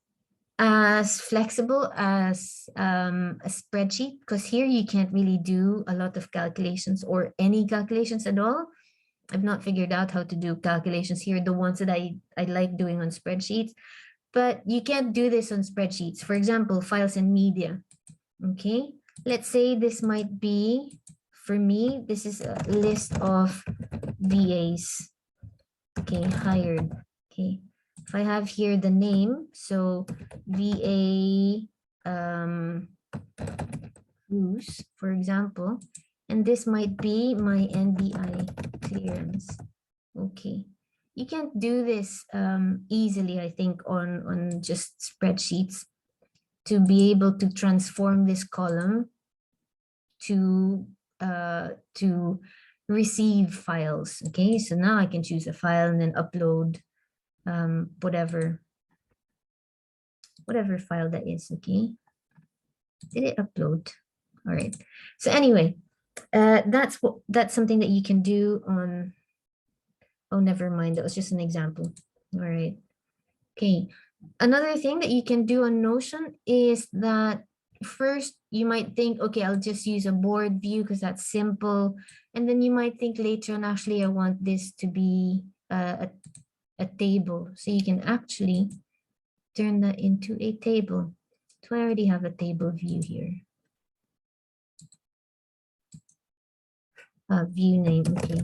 as flexible as a spreadsheet, because here you can't really do a lot of calculations or any calculations at all. I've not figured out how to do calculations here, the ones that I like doing on spreadsheets, but you can't do this on spreadsheets. For example, files and media. Okay, let's say this might be, for me, this is a list of VAs, okay, hired, okay. If I have here the name, so VA who's, for example, and this might be my NBI clearance. Okay, you can't do this easily, I think, on just spreadsheets, to be able to transform this column to receive files. Okay, so now I can choose a file and then upload whatever file that is. Okay, did it upload? All right, so anyway, that's something that you can do on, oh, never mind, that was just an example. All right, okay, another thing that you can do on Notion is that first you might think, okay, I'll just use a board view because that's simple, and then you might think later on, actually I want this to be a table, so you can actually turn that into a table. So I already have a table view here. View name, okay.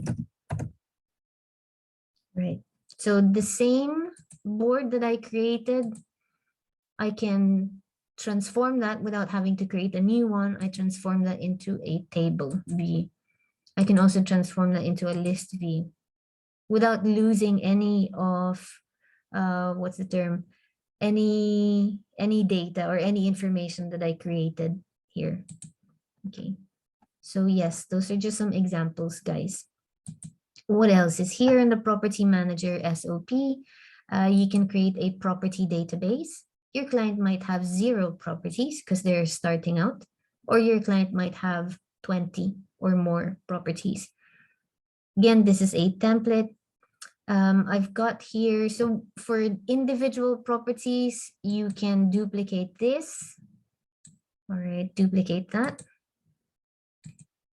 Right, so the same board that I created, I can transform that without having to create a new one. I transform that into a table view. I can also transform that into a list view without losing any of, what's the term? Any data or any information that I created here. Okay, so yes, those are just some examples, guys. What else is here in the Property Manager SOP? You can create a property database. Your client might have 0 properties because they're starting out, or your client might have 20 or more properties. Again, this is a template. I've got here, so for individual properties, you can duplicate this. All right, duplicate that.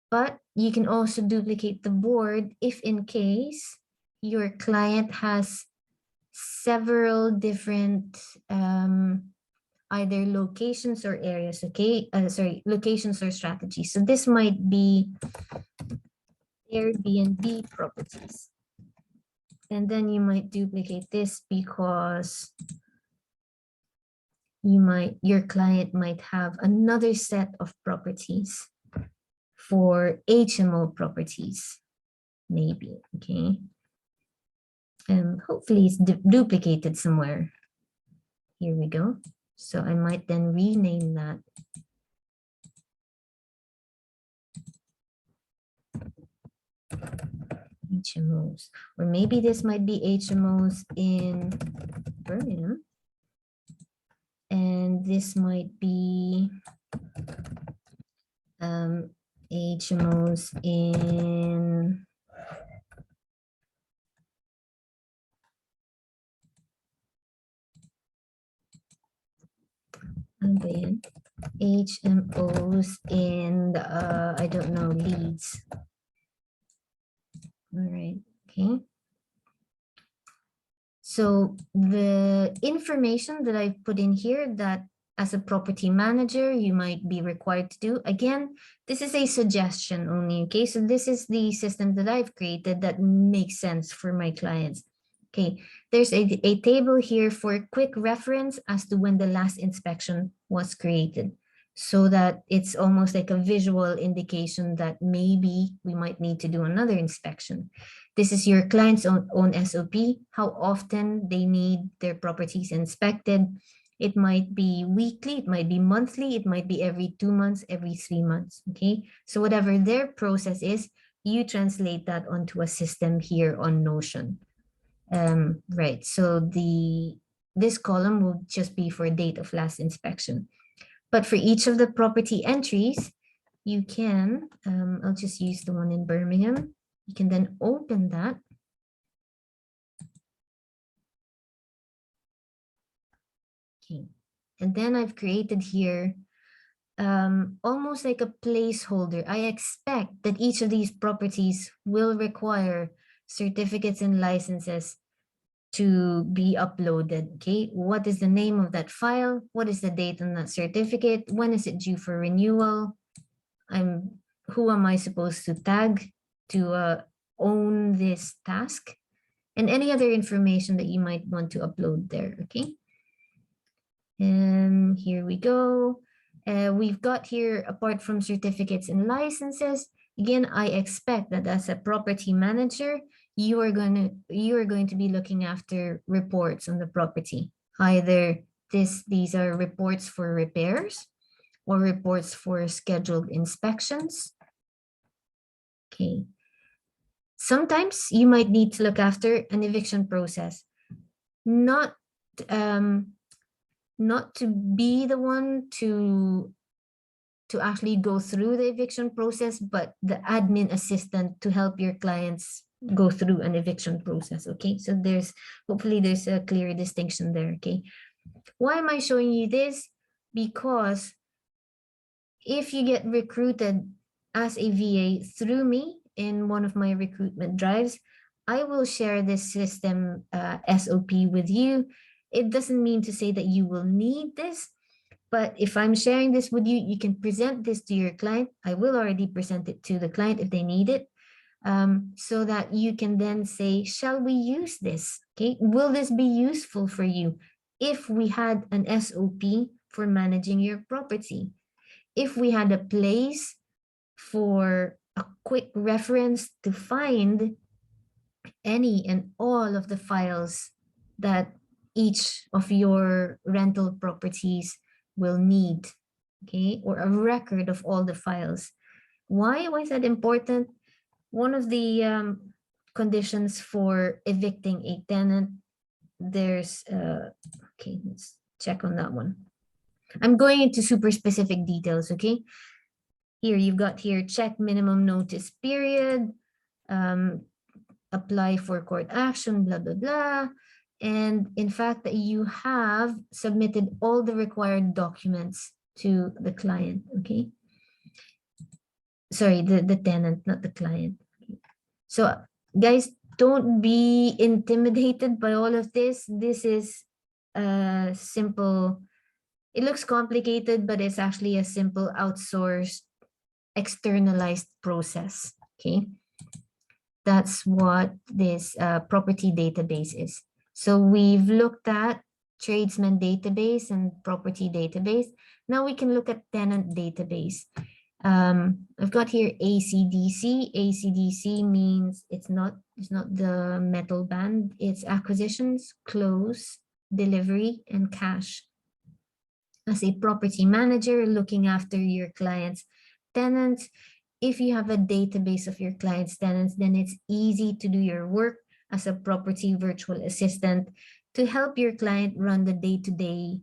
But you can also duplicate the board if in case your client has several different either locations or areas, okay? Locations or strategies. So this might be Airbnb properties. And then you might duplicate this because your client might have another set of properties for HMO properties, maybe, okay? And hopefully it's duplicated somewhere. Here we go. So I might then rename that. HMOs, or maybe this might be HMOs in Birmingham, and this might be HMOs in HMOs in I don't know, Leeds. All right, okay. So the information that I've put in here that as a property manager, you might be required to do, again, this is a suggestion only, okay? So this is the system that I've created that makes sense for my clients. Okay, there's a table here for quick reference as to when the last inspection was created, so that it's almost like a visual indication that maybe we might need to do another inspection. This is your client's own SOP, how often they need their properties inspected. It might be weekly, it might be monthly, it might be every 2 months, every 3 months, okay? So whatever their process is, you translate that onto a system here on Notion. Right, so this column will just be for date of last inspection. But for each of the property entries, you can, I'll just use the one in Birmingham. You can then open that. Okay, and then I've created here almost like a placeholder. I expect that each of these properties will require certificates and licenses to be uploaded. Okay, what is the name of that file? What is the date on that certificate? When is it due for renewal? who am I supposed to tag to own this task, and any other information that you might want to upload there, okay? And here we go. We've got here, apart from certificates and licenses, again, I expect that as a property manager, you are going to be looking after reports on the property. Either these are reports for repairs or reports for scheduled inspections. Okay. Sometimes you might need to look after an eviction process, not to be the one to actually go through the eviction process, but the admin assistant to help your clients go through an eviction process. Okay, so hopefully there's a clear distinction there. Okay, why am I showing you this? Because if you get recruited as a VA through me in one of my recruitment drives, I will share this system SOP with you. It doesn't mean to say that you will need this, but if I'm sharing this with you, you can present this to your client. I will already present it to the client if they need it, so that you can then say, shall we use this? Okay, will this be useful for you if we had an SOP for managing your property? If we had a place for a quick reference to find any and all of the files that each of your rental properties will need, okay, or a record of all the files. Why is that important? One of the conditions for evicting a tenant, there's okay, let's check on that one. I'm going into super specific details, okay? Here, you've got here, check minimum notice period, apply for court action, blah, blah, blah. And in fact, that you have submitted all the required documents to the client, okay? Sorry, the tenant, not the client. So guys, don't be intimidated by all of this. This is a simple, it looks complicated, but it's actually a simple outsourced, externalized process, okay? That's what this property database is. So we've looked at tradesman database and property database. Now we can look at tenant database. I've got here ACDC. ACDC means it's not the metal band. It's acquisitions, close, delivery, and cash. As a property manager looking after your clients' tenants, if you have a database of your clients' tenants, then it's easy to do your work as a property virtual assistant to help your client run the day-to-day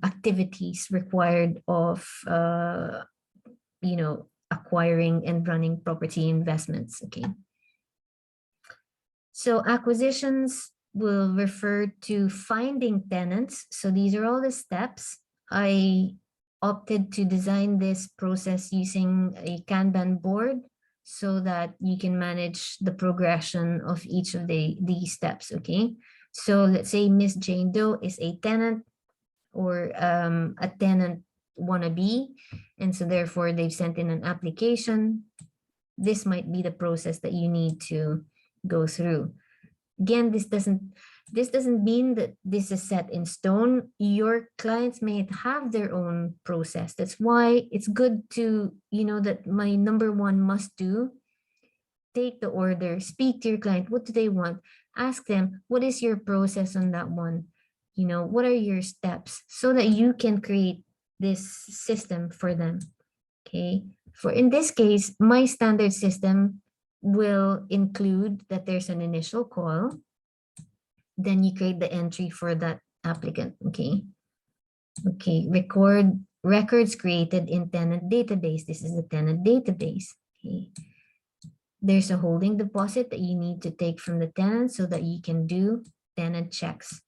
activities required of acquiring and running property investments. Okay, so acquisitions will refer to finding tenants. So these are all the steps. I opted to design this process using a Kanban board so that you can manage the progression of each of these steps. Okay, so let's say Miss Jane Doe is a tenant, or a tenant wannabe, and so therefore they've sent in an application. This might be the process that you need to go through. Again, this doesn't mean that this is set in stone. Your clients may have their own process. That's why it's good to, that my number one must do, take the order, speak to your client. What do they want? Ask them, what is your process on that one? What are your steps, so that you can create this system for them. Okay, for in this case, my standard system will include that there's an initial call, then you create the entry for that applicant. Okay, records created in tenant database. This is the tenant database. Okay, there's a holding deposit that you need to take from the tenant so that you can do tenant checks.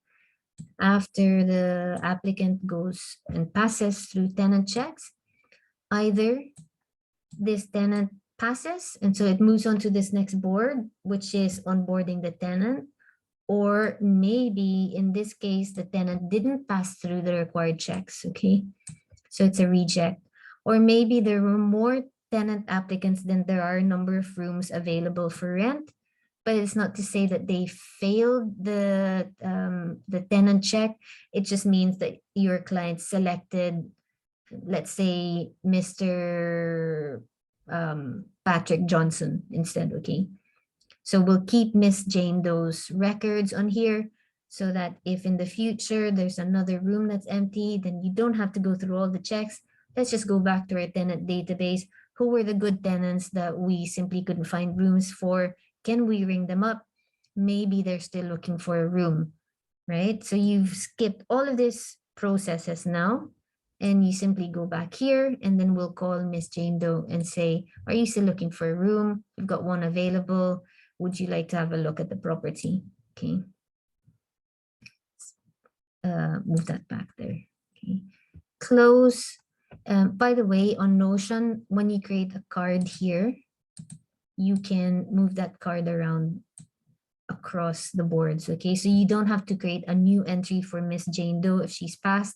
After the applicant goes and passes through tenant checks, either this tenant passes and so it moves on to this next board, which is onboarding the tenant, or maybe in this case the tenant didn't pass through the required checks. Okay, so it's a reject, Or maybe there were more tenant applicants than there are number of rooms available for rent. But it's not to say that they failed the tenant check. It just means that your client selected, let's say, Mr. Patrick Johnson instead, okay? So we'll keep Miss Jane Doe's records on here so that if in the future there's another room that's empty, then you don't have to go through all the checks. Let's just go back to our tenant database. Who were the good tenants that we simply couldn't find rooms for? Can we ring them up? Maybe they're still looking for a room, right? So you've skipped all of these processes now, and you simply go back here, and then we'll call Miss Jane Doe and say, are you still looking for a room? We've got one available. Would you like to have a look at the property? Okay. Move that back there. Okay. Close. By the way, on Notion, when you create a card here, you can move that card around across the boards. Okay, so you don't have to create a new entry for Miss Jane Doe if she's passed.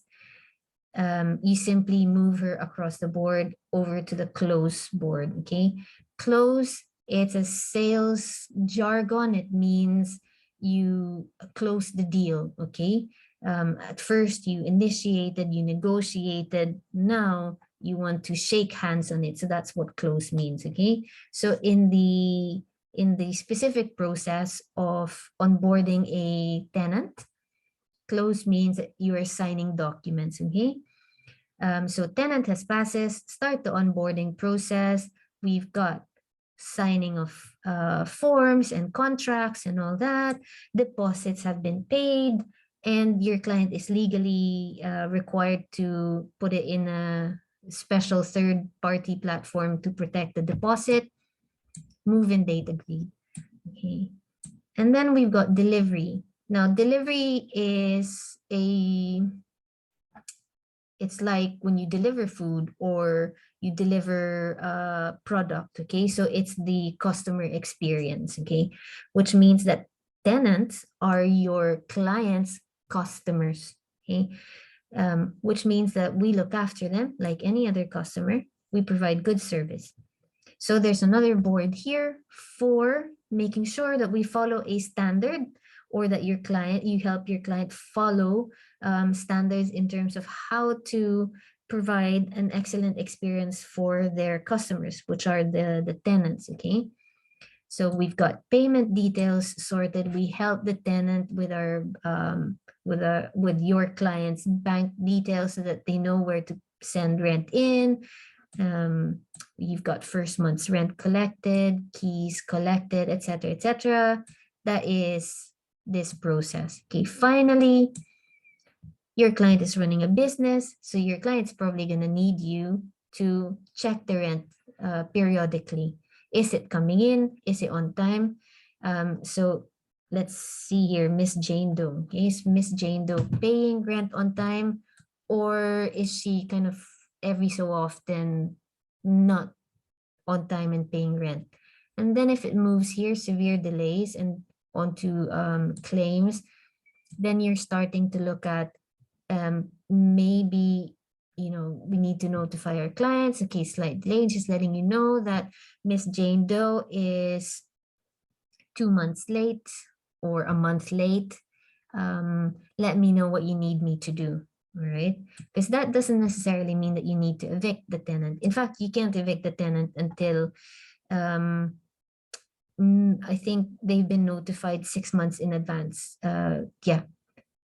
You simply move her across the board over to the close board. Okay, close, it's a sales jargon. It means you close the deal. Okay, at first you initiated, you negotiated, now you want to shake hands on it. So that's what close means. Okay, so in the specific process of onboarding a tenant, close means that you are signing documents. Okay, so tenant has passes, start the onboarding process. We've got signing of forms and contracts and all that. Deposits have been paid, and your client is legally required to put it in a special third-party platform to protect the deposit. Move-in date agreed. Okay, and then we've got delivery. Now, delivery is it's like when you deliver food or you deliver a product, okay? So it's the customer experience, okay? Which means that tenants are your clients' customers, okay? Which means that we look after them like any other customer. We provide good service. So there's another board here for making sure that we follow a standard, or that you help your client follow standards in terms of how to provide an excellent experience for their customers, which are the tenants, okay? So we've got payment details sorted. We help the tenant with our with your client's bank details so that they know where to send rent in. You've got first month's rent collected, keys collected, etc., etc. That is this process. Okay, finally, your client is running a business, so your client's probably going to need you to check the rent periodically. Is it coming in? Is it on time? So let's see here, Miss Jane Doe. Okay, is Miss Jane Doe paying rent on time, or is she kind of every so often not on time and paying rent? And then if it moves here, severe delays and onto claims, then you're starting to look at maybe, you know, we need to notify our clients. Okay, slight delay, just letting you know that Miss Jane Doe is 2 months late or a month late. Let me know what you need me to do. All right, because that doesn't necessarily mean that you need to evict the tenant. In fact, you can't evict the tenant until I think they've been notified 6 months in advance. Yeah,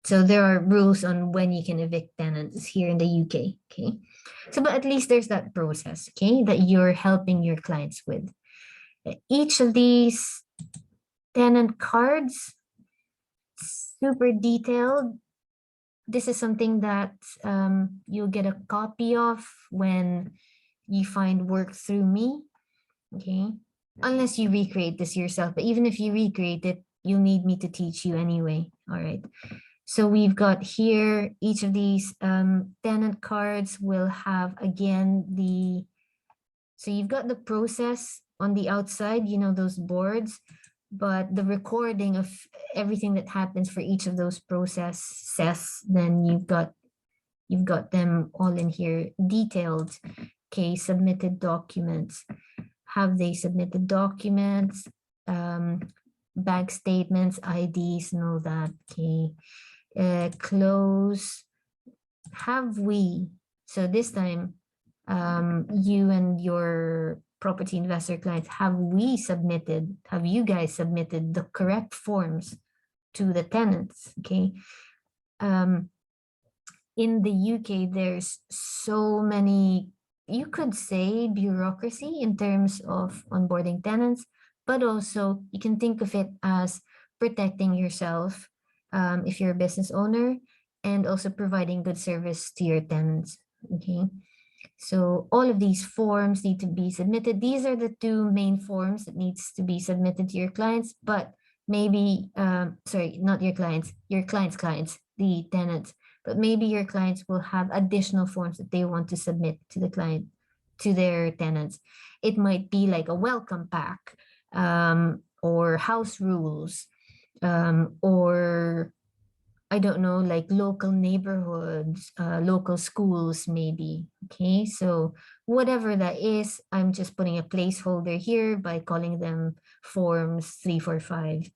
so there are rules on when you can evict tenants here in the UK. Okay, so but at least there's that process, okay, that you're helping your clients with. Each of these tenant cards, super detailed. This is something that you'll get a copy of when you find work through me, okay? Unless you recreate this yourself, but even if you recreate it, you'll need me to teach you anyway, all right? So we've got here, each of these tenant cards will have, again, so you've got the process on the outside, you know, those boards, but the recording of everything that happens for each of those processes, then you've got them all in here detailed. Okay, submitted documents. Have they submitted documents, bank statements, IDs, and all that? Okay, close. Have we? So this time, you and your property investor clients, have you guys submitted the correct forms to the tenants? Okay. In the UK, there's so many, you could say, bureaucracy in terms of onboarding tenants, but also you can think of it as protecting yourself, if you're a business owner, and also providing good service to your tenants. Okay. So all of these forms need to be submitted. These are the two main forms that needs to be submitted to your clients, but maybe, sorry, not your clients, clients, the tenants, but maybe your clients will have additional forms that they want to submit to the client, to their tenants. It might be like a welcome pack, or house rules, or I don't know, like local neighborhoods, local schools, maybe. Okay, so whatever that is, I'm just putting a placeholder here by calling them forms 345.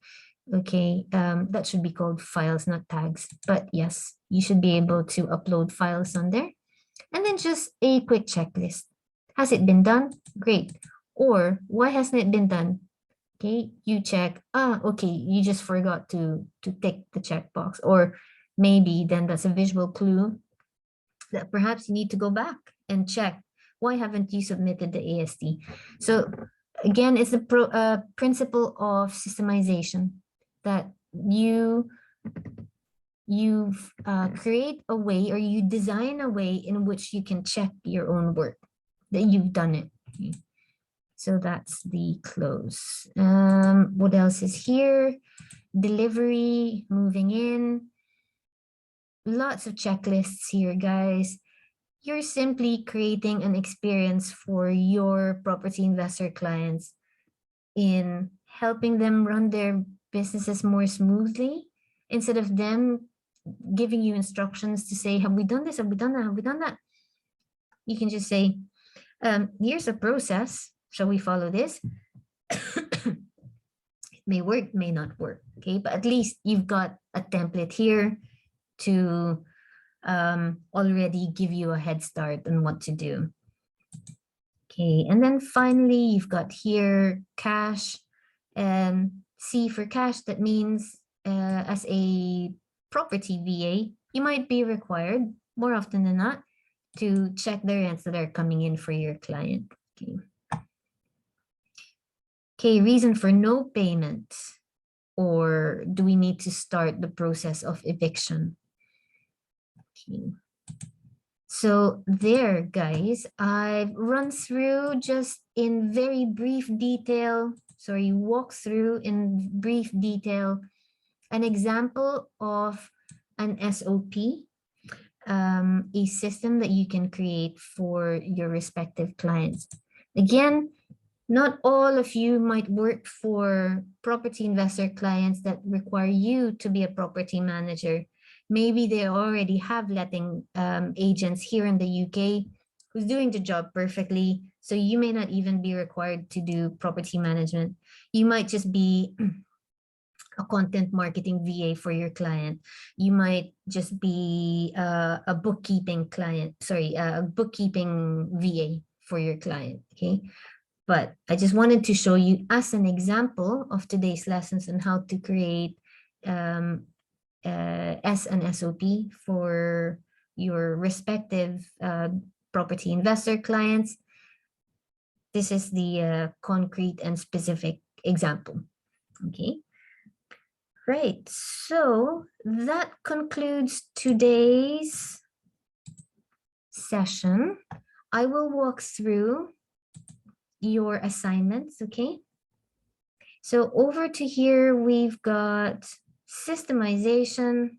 Okay, that should be called files, not tags. But yes, you should be able to upload files on there. And then just a quick checklist. Has it been done? Great. Or why hasn't it been done? Okay, you check, okay, you just forgot to tick the checkbox, or maybe then that's a visual clue that perhaps you need to go back and check, why haven't you submitted the AST? So again, it's the principle of systemization, that you create a way, or you design a way in which you can check your own work, that you've done it. Okay. So that's the close. What else is here? Delivery, moving in. Lots of checklists here, guys. You're simply creating an experience for your property investor clients in helping them run their businesses more smoothly, instead of them giving you instructions to say, have we done this? Have we done that? Have we done that? You can just say, here's a process. Shall we follow this? It may work, may not work. Okay, but at least you've got a template here to already give you a head start on what to do. Okay, and then finally, you've got here cash. C for cash, that means as a property VA, you might be required more often than not to check the rents that are coming in for your client. Okay. Okay, reason for no payment, or do we need to start the process of eviction? Okay. So there, guys, I've run through just in very brief detail, walk through in brief detail an example of an SOP, a system that you can create for your respective clients. Again, not all of you might work for property investor clients that require you to be a property manager. Maybe they already have letting agents here in the UK who's doing the job perfectly. So you may not even be required to do property management. You might just be a content marketing VA for your client. You might just be a bookkeeping VA for your client, okay? But I just wanted to show you as an example of today's lessons on how to create an SOP for your respective property investor clients. This is the concrete and specific example, okay? Great, so that concludes today's session. I will walk through your assignments, okay? So over to here, we've got systemization,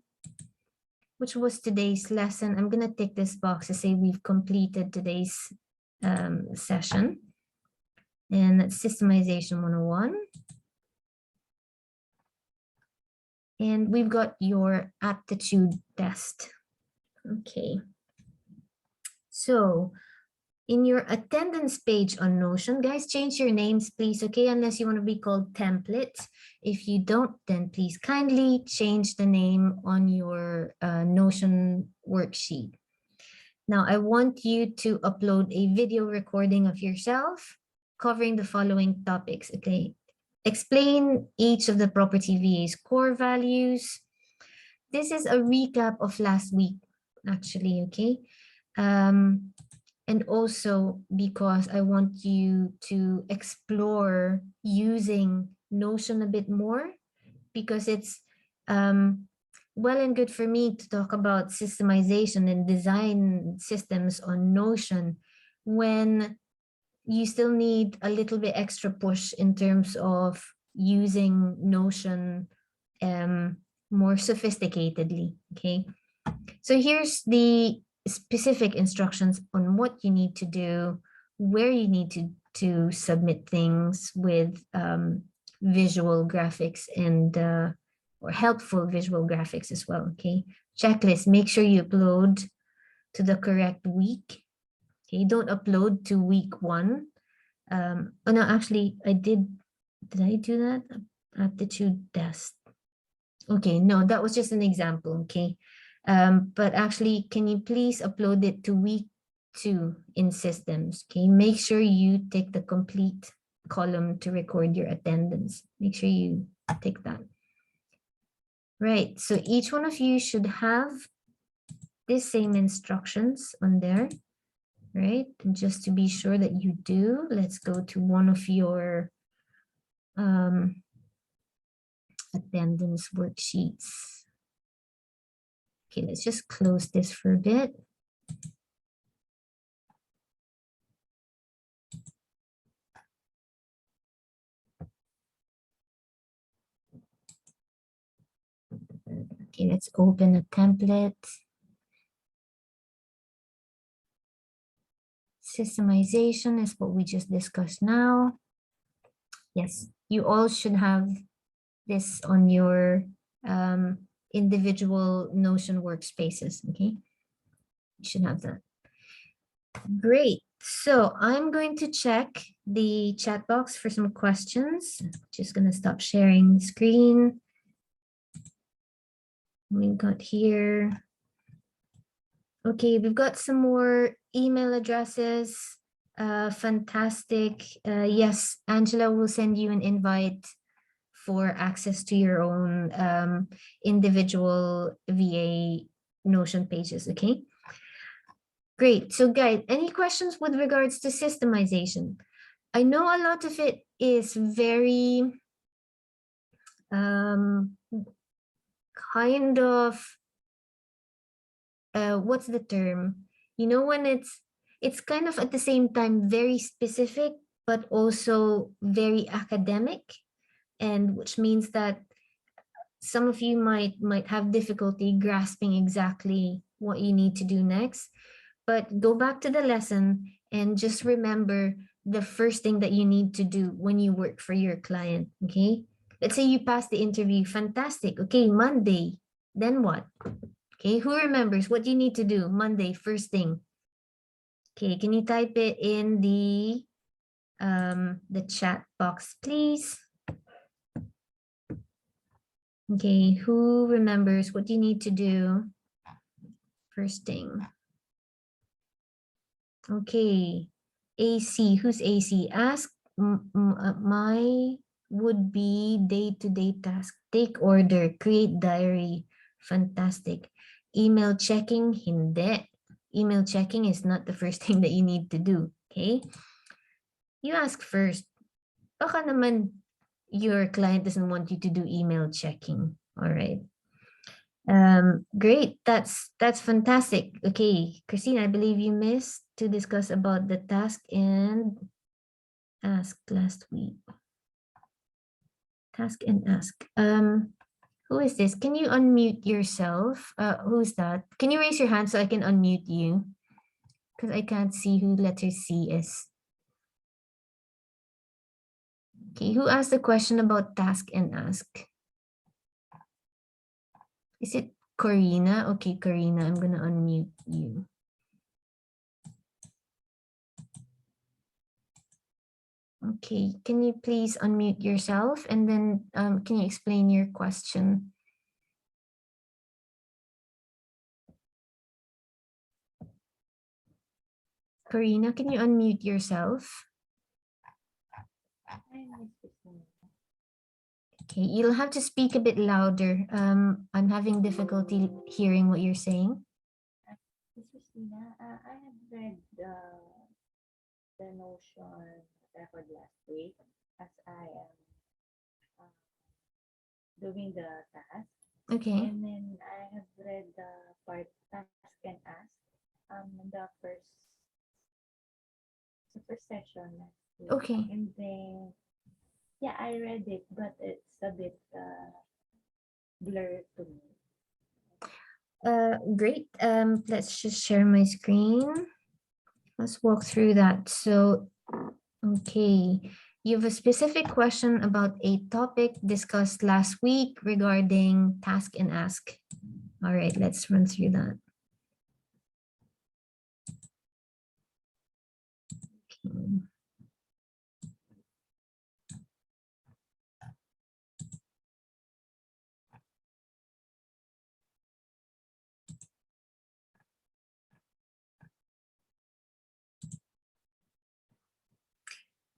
which was today's lesson. I'm gonna tick this box to say we've completed today's session. And that's Systemization 101. And we've got your aptitude test. Okay. So in your attendance page on Notion, guys, change your names, please, okay? Unless you want to be called templates. If you don't, then please kindly change the name on your Notion worksheet. Now, I want you to upload a video recording of yourself covering the following topics, okay? Explain each of the property VA's core values. This is a recap of last week, actually, okay? And also because I want you to explore using Notion a bit more, because it's well and good for me to talk about systemization and design systems on Notion when you still need a little bit extra push in terms of using Notion more sophisticatedly, okay? So here's the specific instructions on what you need to do, where you need to submit things with visual graphics and or helpful visual graphics as well, okay? Checklist, make sure you upload to the correct week. Okay, don't upload to week 1. Oh no, actually did I do that? Aptitude test. Okay, no, that was just an example, okay? But actually, can you please upload it to week 2 in systems, okay? Make sure you take the complete column to record your attendance. Make sure you take that. Right, so each one of you should have this same instructions on there, right? And just to be sure that you do, let's go to one of your attendance worksheets. Okay, let's just close this for a bit. Okay, let's open a template. Systemization is what we just discussed now. Yes, you all should have this on your individual Notion workspaces, okay? You should have that. Great. So I'm going to check the chat box for some questions. Just going to stop sharing the screen. We got here. Okay, we've got some more email addresses. Fantastic. Yes, Angela will send you an invite for access to your own individual VA Notion pages, okay? Great. So guys, any questions with regards to systemization? I know a lot of it is very kind of what's the term? You know, when it's kind of at the same time very specific, but also very academic, and which means that some of you might have difficulty grasping exactly what you need to do next. But go back to the lesson and just remember the first thing that you need to do when you work for your client, okay? Let's say you pass the interview, fantastic. Okay, Monday, then what? Okay, who remembers what you need to do Monday, first thing? Okay, can you type it in the chat box, please? Okay, who remembers what you need to do first thing? Okay, AC, who's AC? Ask my would-be day-to-day task. Take order, create diary. Fantastic. Email checking, hindi. Email checking is not the first thing that you need to do, okay? You ask first. Baka naman your client doesn't want you to do email checking, all right? Great, that's fantastic. Okay, Christine, I believe you missed to discuss about the task and ask last week. Task and ask. Who is this? Can you unmute yourself? Who's that? Can you raise your hand so I can unmute you? Because I can't see who letter C is. Okay, who asked the question about task and ask? Is it Corina? Okay, Corina, I'm gonna unmute you. Okay, can you please unmute yourself and then can you explain your question? Karina, can you unmute yourself? Okay, you'll have to speak a bit louder. I'm having difficulty hearing what you're saying. Miss Christina, I have read the Notion record last week as I am doing the task. Okay. And then I have read the part task and ask the first session last week. Okay. And then yeah, I read it, but it's a bit blurred to me. Great. Let's just share my screen. Let's walk through that. So, okay, you have a specific question about a topic discussed last week regarding task and ask. All right, let's run through that. Okay.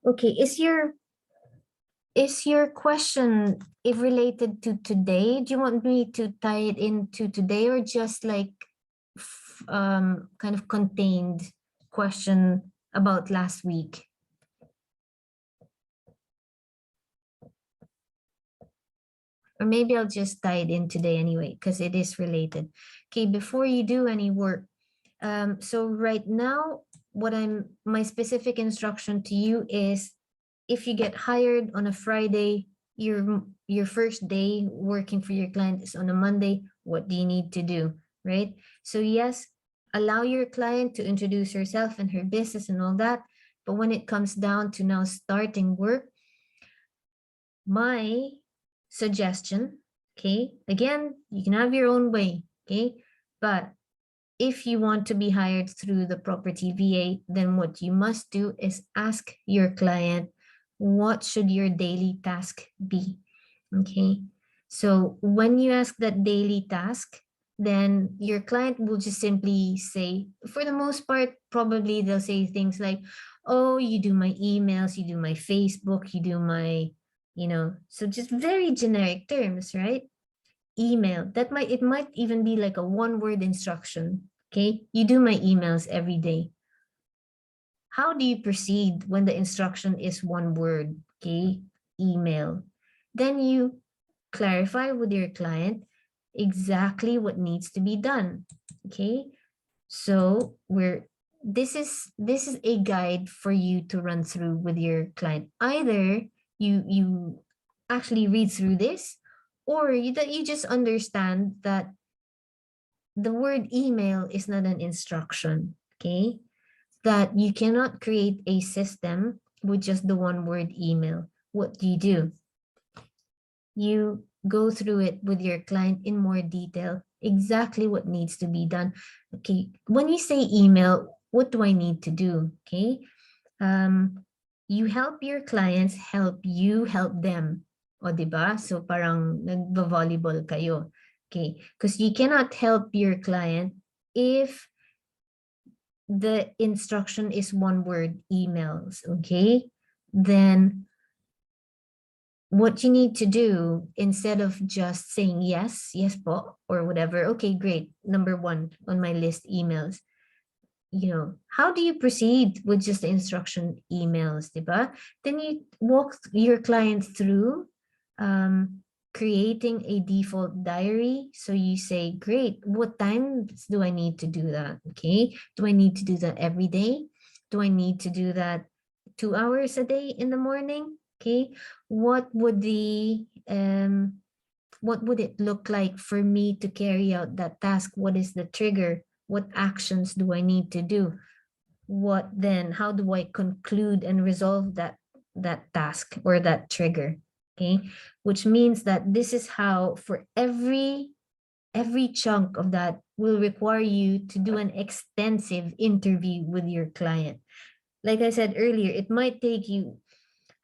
Okay, is your question if related to today? Do you want me to tie it into today or just like kind of contained question about last week? Or maybe I'll just tie it in today anyway, because it is related. Okay, before you do any work, so right now, my specific instruction to you is if you get hired on a Friday, your first day working for your client is on a Monday, what do you need to do, right? So yes, allow your client to introduce herself and her business and all that. But when it comes down to now starting work, my suggestion, okay, again, you can have your own way, okay, but if you want to be hired through the property VA, then what you must do is ask your client, what should your daily task be? Okay, so when you ask that daily task, then your client will just simply say, for the most part, probably they'll say things like, oh, you do my emails, you do my Facebook, you do my, so just very generic terms, right? Email, it might even be like a one-word instruction. Okay, you do my emails every day. How do you proceed when the instruction is one word? Okay, email. Then you clarify with your client exactly what needs to be done. Okay, so this is a guide for you to run through with your client. Either you actually read through this, or that you just understand that the word email is not an instruction. Okay, that you cannot create a system with just the one word email. What do? You go through it with your client in more detail, exactly what needs to be done. Okay, when you say email, what do I need to do? Okay, you help your clients help you help them. O, diba? So parang nagvo-volleyball kayo. Okay, because you cannot help your client if the instruction is one word emails. Okay, then what you need to do, instead of just saying yes, yes po, or whatever, okay, great, number one on my list, emails, how do you proceed with just the instruction emails, diba? Then you walk your client through creating a default diary. So you say, great, what times do I need to do that? Okay, do I need to do that every day? Do I need to do that 2 hours a day in the morning? Okay, what would it look like for me to carry out that task? What is the trigger? What actions do I need to do? How do I conclude and resolve that task or that trigger? Okay, which means that this is how, for every chunk of that will require you to do an extensive interview with your client. Like I said earlier, it might take you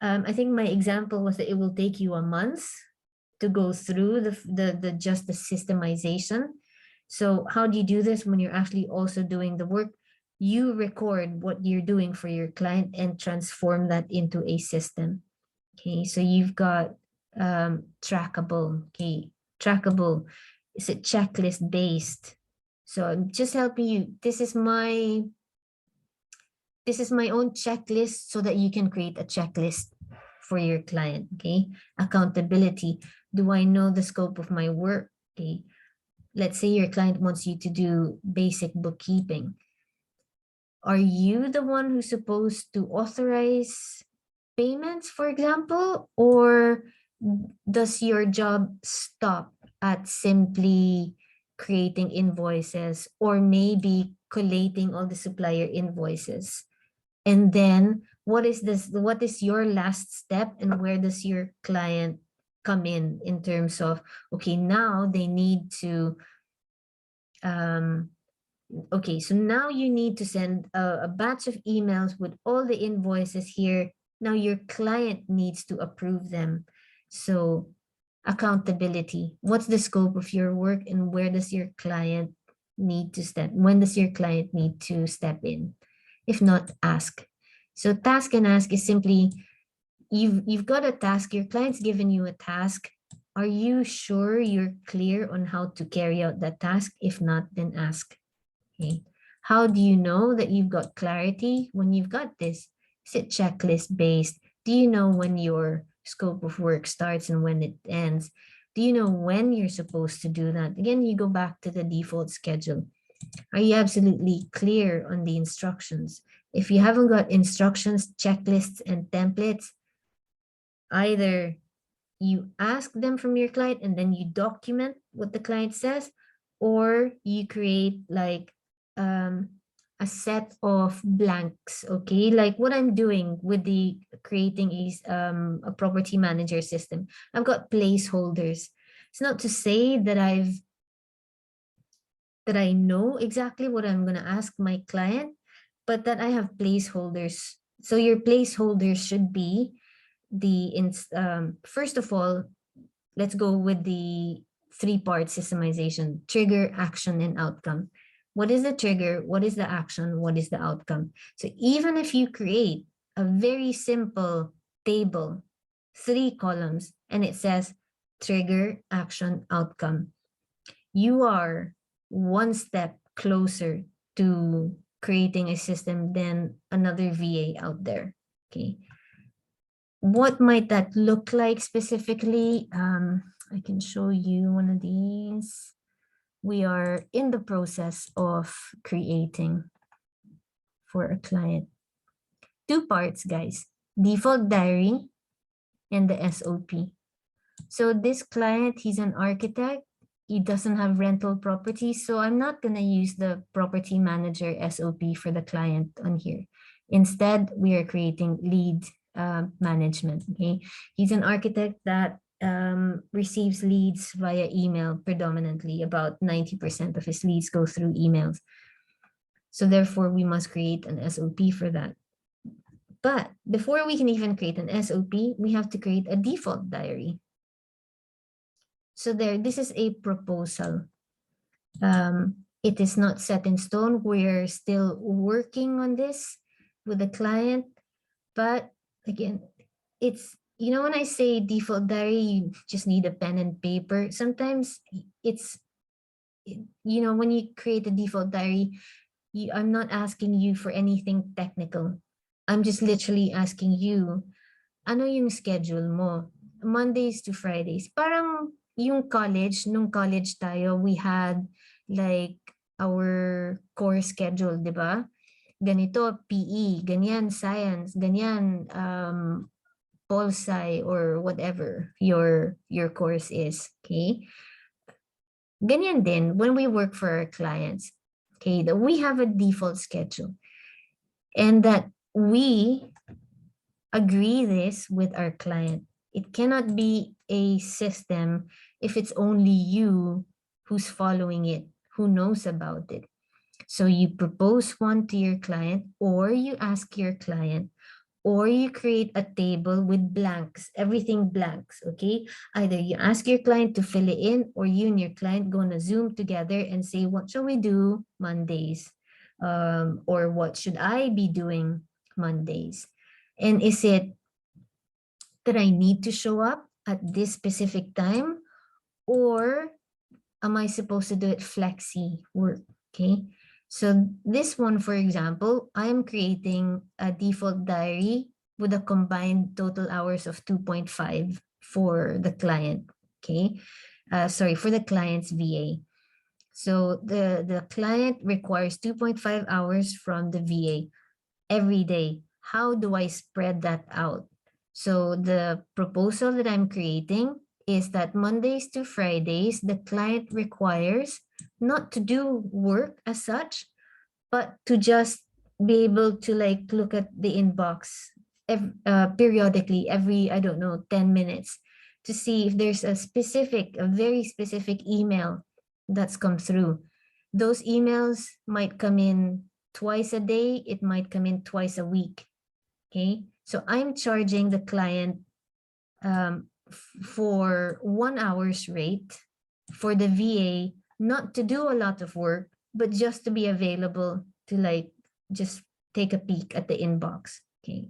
I think my example was that it will take you a month to go through the just the systemization. So how do you do this when you're actually also doing the work? You record what you're doing for your client and transform that into a system. Okay, so you've got trackable. Okay, trackable. Is it checklist based? So I'm just helping you. This is my own checklist so that you can create a checklist for your client. Okay, accountability. Do I know the scope of my work? Okay, let's say your client wants you to do basic bookkeeping. Are you the one who's supposed to authorize payments, for example, or does your job stop at simply creating invoices or maybe collating all the supplier invoices? And then what is your last step, and where does your client come in terms of, okay, now they need to okay, so now you need to send a batch of emails with all the invoices here. Now your client needs to approve them. So accountability, what's the scope of your work and where does your client need to step? When does your client need to step in? If not, ask. So task and ask is simply, you've got a task, your client's given you a task. Are you sure you're clear on how to carry out that task? If not, then ask. Okay. How do you know that you've got clarity when you've got this? Is it checklist based? Do you know when your scope of work starts and when it ends? Do you know when you're supposed to do that? Again, you go back to the default schedule. Are you absolutely clear on the instructions? If you haven't got instructions, checklists, and templates, either you ask them from your client and then you document what the client says, or you create like a set of blanks. Okay, like what I'm doing with the creating is a property manager system. I've got placeholders. It's not to say that I know exactly what I'm going to ask my client, but that I have placeholders. So your placeholders should be first of all, let's go with the three-part systemization: trigger, action, and outcome. What is the trigger? What is the action? What is the outcome? So even if you create a very simple table, 3 columns, and it says trigger, action, outcome, you are one step closer to creating a system than another VA out there. Okay. What might that look like specifically? I can show you one of these. We are in the process of creating for a client. 2 parts, guys: default diary and the SOP. So this client, he's an architect. He doesn't have rental property. So I'm not going to use the property manager SOP for the client on here. Instead, we are creating lead management. Okay. He's an architect that receives leads via email predominantly. About 90% of his leads go through emails. So therefore, we must create an SOP for that. But before we can even create an SOP, we have to create a default diary. So this is a proposal. It is not set in stone. We're still working on this with the client. But again, it's, when I say default diary, you just need a pen and paper. Sometimes it's, when you create a default diary, I'm not asking you for anything technical. I'm just literally asking you, ano yung schedule mo? Mondays to Fridays. Parang yung nung college tayo, we had like our core schedule, di ba? Ganito, PE, ganyan, science, ganyan, pol sci, or whatever your course is, okay? Ganyan din when we work for our clients, okay, that we have a default schedule and that we agree this with our client. It cannot be a system if it's only you who's following it, who knows about it. So you propose one to your client, or you ask your client, or you create a table with blanks, everything blanks, okay? Either you ask your client to fill it in, or you and your client go on a Zoom together and say, what shall we do Mondays? Or what should I be doing Mondays? And is it that I need to show up at this specific time, or am I supposed to do it flexi work? Okay. So this one, for example, I am creating a default diary with a combined total hours of 2.5 for the client. Okay. Sorry, for the client's VA. So the client requires 2.5 hours from the VA every day. How do I spread that out? So the proposal that I'm creating is that Mondays to Fridays, the client requires not to do work as such, but to just be able to like look at the inbox periodically every, I don't know, 10 minutes to see if there's a very specific email that's come through. Those emails might come in twice a day, it might come in twice a week. Okay, so I'm charging the client for 1 hour's rate for the VA, not to do a lot of work, but just to be available to like just take a peek at the inbox. Okay,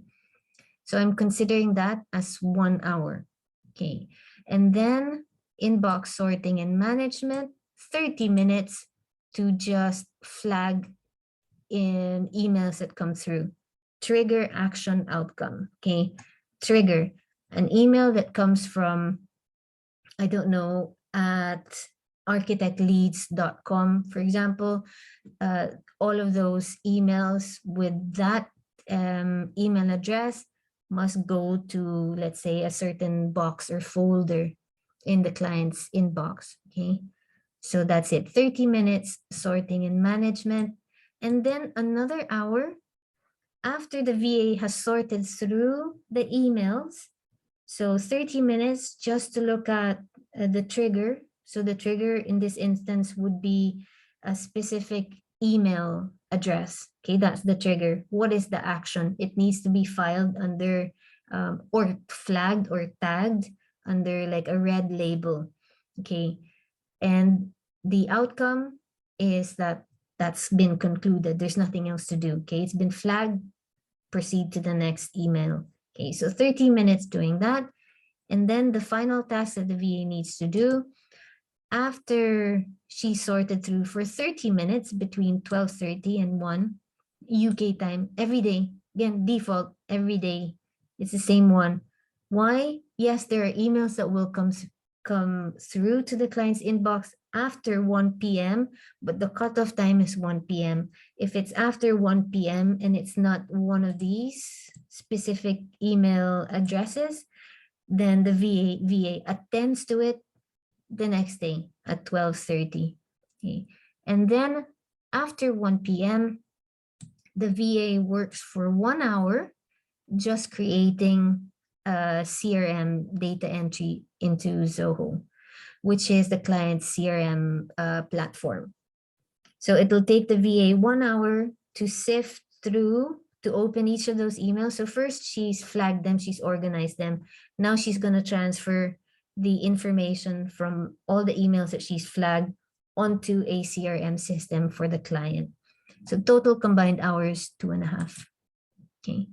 so I'm considering that as 1 hour. Okay, and then inbox sorting and management, 30 minutes to just flag in emails that come through. Trigger action outcome. Okay, trigger an email that comes from, I don't know, at architectleads.com, for example. All of those emails with that email address must go to, let's say, a certain box or folder in the client's inbox. Okay, so that's it. 30 minutes sorting and management. And then another hour after the VA has sorted through the emails. So 30 minutes just to look at the trigger. So the trigger in this instance would be a specific email address. Okay, that's the trigger. What is the action? It needs to be filed under or flagged or tagged under like a red label. Okay, and the outcome is that that's been concluded. There's nothing else to do. Okay, it's been flagged. Proceed to the next email. Okay, so 30 minutes doing that. And then the final task that the VA needs to do after she sorted through for 30 minutes between 12:30 and 1 UK time every day. Again, default every day. It's the same one. Why? Yes, there are emails that will come through to the client's inbox after 1 p.m., but the cutoff time is 1 p.m. If it's after 1 p.m. and it's not one of these specific email addresses, then the VA attends to it the next day at 12:30. Okay. And then after 1 p.m., the VA works for 1 hour just creating a CRM data entry into Zoho, which is the client's CRM platform. So it'll take the VA 1 hour to sift through, to open each of those emails. So first she's flagged them, she's organized them. Now she's going to transfer the information from all the emails that she's flagged onto a CRM system for the client. So total combined hours, 2.5. Okay.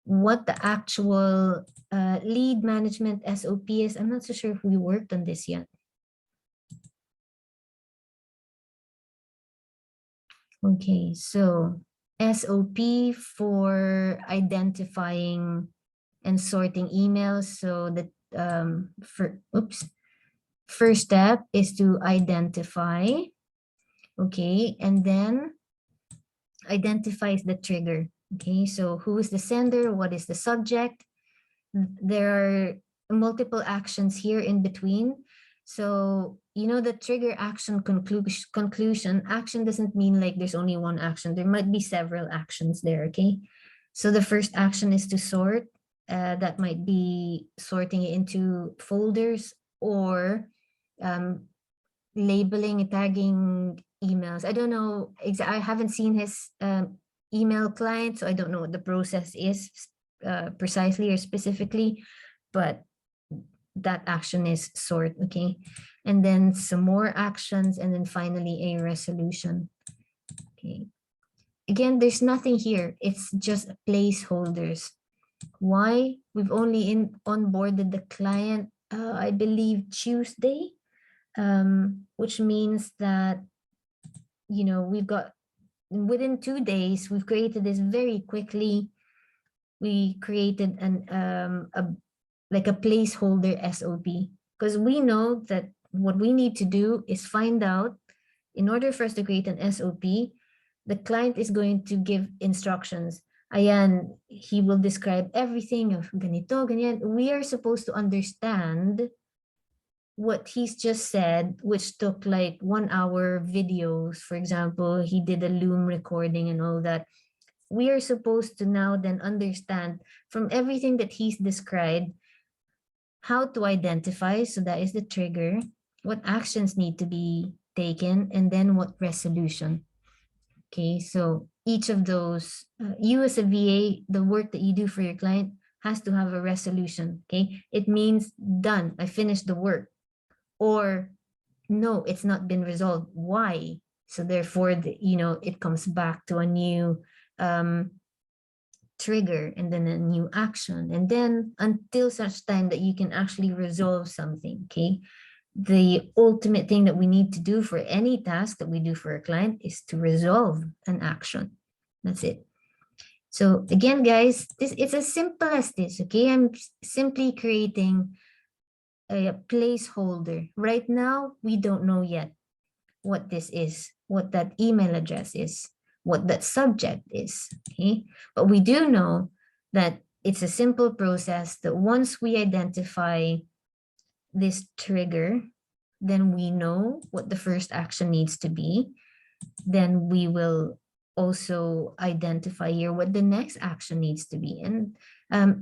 What the actual lead management SOP is, I'm not so sure if we worked on this yet. Okay, so SOP for identifying and sorting emails. So the first step is to identify. Okay, and then identifies the trigger. Okay, so who is the sender? What is the subject? There are multiple actions here in between. So, you know, the trigger action conclusion, action doesn't mean like there's only one action. There might be several actions there, okay? So the first action is to sort. That might be sorting it into folders or labeling, tagging emails. I don't know, I haven't seen his email client, so I don't know what the process is precisely or specifically, but that action is sort, okay? And then some more actions, and then finally a resolution, okay? Again, there's nothing here. It's just placeholders. Why? We've only onboarded the client, I believe Tuesday, which means that, we've got, within 2 days, we've created this very quickly. We created like a placeholder SOP, because we know that what we need to do is find out, in order for us to create an SOP, the client is going to give instructions. Ayan, he will describe everything of ganito, ganyan. We are supposed to understand what he's just said, which took like 1 hour videos. For example, he did a Loom recording and all that. We are supposed to now then understand from everything that he's described how to identify, so that is the trigger, what actions need to be taken, and then what resolution. Okay, so each of those, you as a VA, the work that you do for your client has to have a resolution. Okay, it means done, I finished the work, or no, it's not been resolved. Why? So therefore, it comes back to a new trigger, and then a new action, and then until such time that you can actually resolve something. Okay, the ultimate thing that we need to do for any task that we do for a client is to resolve an action. That's it. So again, guys, it's as simple as this. Okay, I'm simply creating a placeholder. Right now, we don't know yet what this is, what that email address is, what that subject is, okay? But we do know that it's a simple process that once we identify this trigger, then we know what the first action needs to be. Then we will also identify here what the next action needs to be. And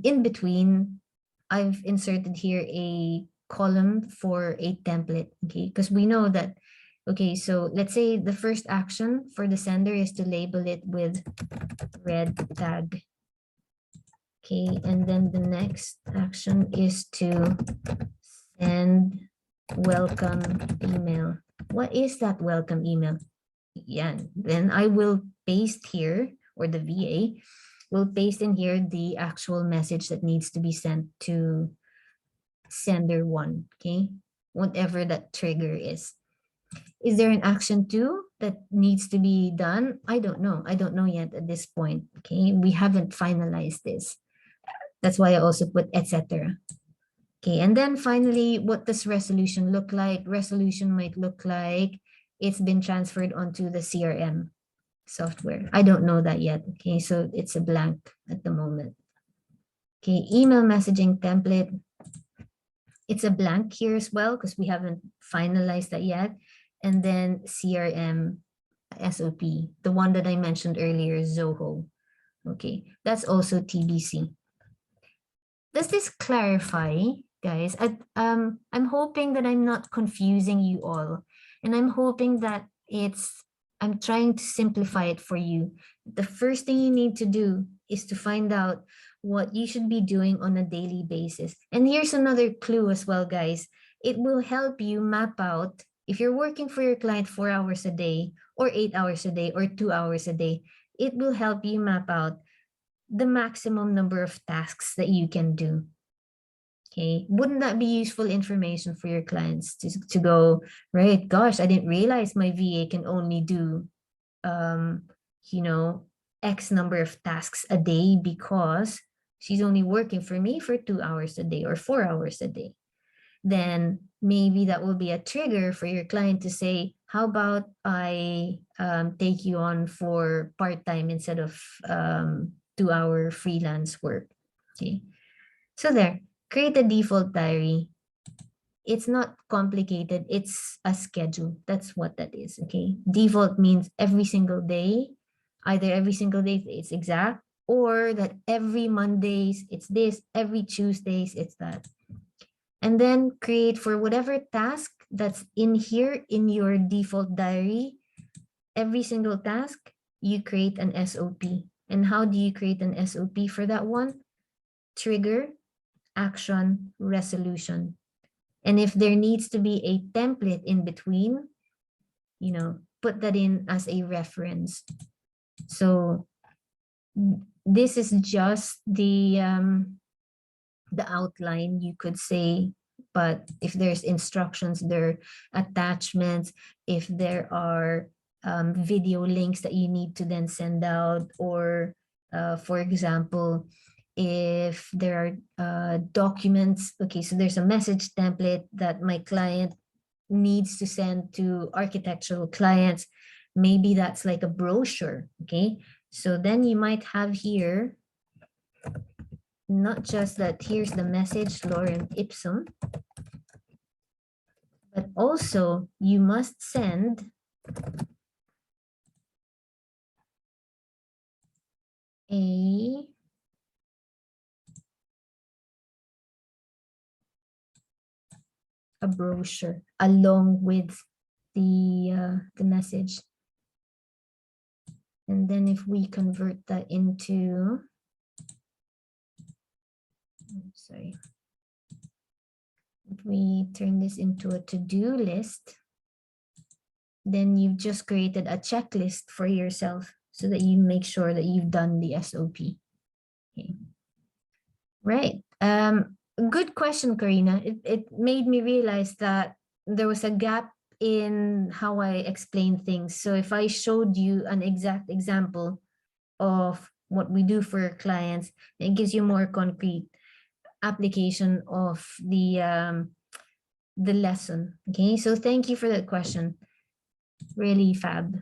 in between, I've inserted here a column for a template, okay? Because we know that, okay, so let's say the first action for the sender is to label it with red tag. Okay, and then the next action is to send welcome email. What is that welcome email? Yeah, then I will paste here, or the VA will paste in here the actual message that needs to be sent to sender one, okay? Whatever that trigger is. Is there an action 2 that needs to be done? I don't know. I don't know yet at this point, okay? We haven't finalized this. That's why I also put etc. Okay, and then finally, what does resolution look like? Resolution might look like it's been transferred onto the CRM software. I don't know that yet, okay? So it's a blank at the moment. Okay, email messaging template. It's a blank here as well because we haven't finalized that yet. And then CRM SOP, the one that I mentioned earlier, Zoho. Okay, that's also TBC. Does this clarify, guys? I'm hoping that I'm not confusing you all. And I'm hoping that I'm trying to simplify it for you. The first thing you need to do is to find out what you should be doing on a daily basis. And here's another clue as well, guys. It will help you map out, if you're working for your client 4 hours a day, or 8 hours a day, or 2 hours a day, it will help you map out the maximum number of tasks that you can do. Okay, wouldn't that be useful information for your clients to go, right? Gosh, I didn't realize my VA can only do, X number of tasks a day because she's only working for me for 2 hours a day or 4 hours a day. Then maybe that will be a trigger for your client to say, how about I take you on for part-time instead of 2-hour freelance work. Okay, so there, create a default diary. It's not complicated, it's a schedule. That's what that is. Okay, default means every single day, either every single day it's exact, or that every Mondays it's this, every Tuesdays it's that. And then create for whatever task that's in here in your default diary, every single task, you create an SOP. And how do you create an SOP for that one? Trigger, action, resolution. And if there needs to be a template in between, put that in as a reference. So this is just the outline, you could say. But if there's instructions, there are attachments, if there are video links that you need to then send out, or for example, if there are documents, okay, so there's a message template that my client needs to send to architectural clients, maybe that's like a brochure, okay? So then you might have here, not just that here's the message, lorem ipsum, but also you must send a brochure along with the message. And then if we convert that into, sorry, if we turn this into a to-do list, then you've just created a checklist for yourself so that you make sure that you've done the SOP. Okay. Right. Good question, Karina. It made me realize that there was a gap in how I explain things. So if I showed you an exact example of what we do for clients, it gives you more concrete application of the lesson. Okay, so thank you for that question. Really fab.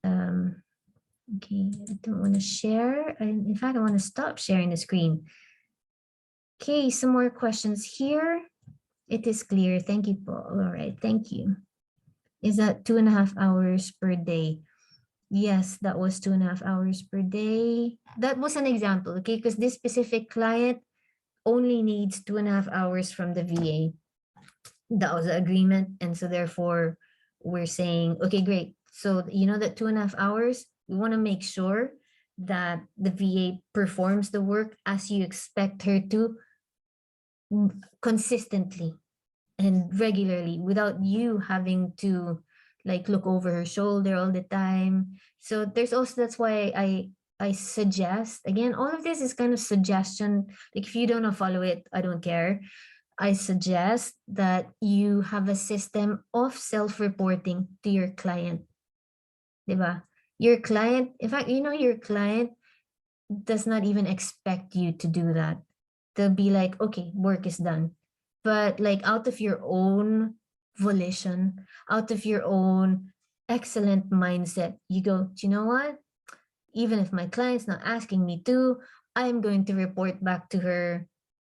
Okay, I don't want to share. In fact, I want to stop sharing the screen. Okay, some more questions here. It is clear. Thank you, Paul. All right, thank you. Is that 2.5 hours per day? Yes, that was 2.5 hours per day. That was an example, okay? Because this specific client only needs 2.5 hours from the VA. That was the agreement. And so therefore, we're saying, okay, great. So you know that 2.5 hours, we want to make sure that the VA performs the work as you expect her to, consistently and regularly, without you having to like look over her shoulder all the time. So there's also, that's why I suggest, again, all of this is kind of suggestion. Like if you don't know, follow it, I don't care. I suggest that you have a system of self-reporting to your client. Diba? Your client, in fact, your client does not even expect you to do that. They'll be like, okay, work is done. But like out of your own volition, out of your own excellent mindset, you go, do you know what? Even if my client's not asking me to, I'm going to report back to her.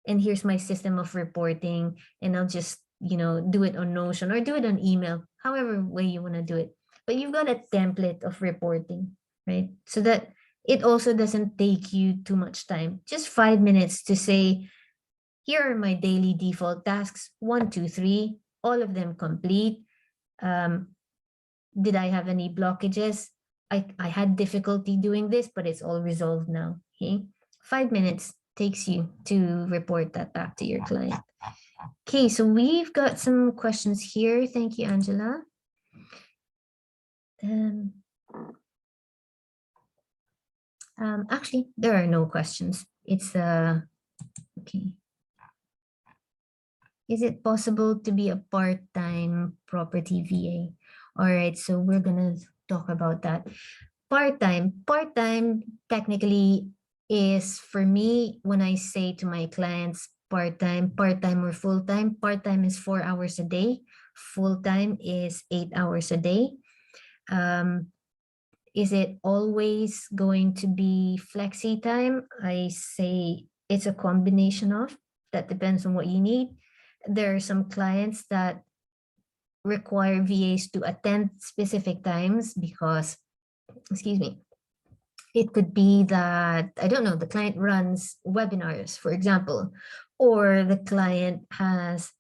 And here's my system of reporting. And I'll just, do it on Notion or do it on email, however way you want to do it. But you've got a template of reporting, right? So that it also doesn't take you too much time. Just 5 minutes to say, here are my daily default tasks, 1, 2, 3, all of them complete. Did I have any blockages? I had difficulty doing this, but it's all resolved now. Okay, 5 minutes takes you to report that back to your client. Okay, so we've got some questions here. Thank you, Angela. Actually, there are no questions. It's okay. Is it possible to be a part-time property VA? All right, so we're gonna talk about that. Part-time technically is, for me, when I say to my clients part-time or full-time, part-time is 4 hours a day, full-time is 8 hours a day. Is it always going to be flexi time? I say it's a combination of, that depends on what you need. There are some clients that require VAs to attend specific times because, excuse me, it could be that, I don't know, the client runs webinars, for example, or the client has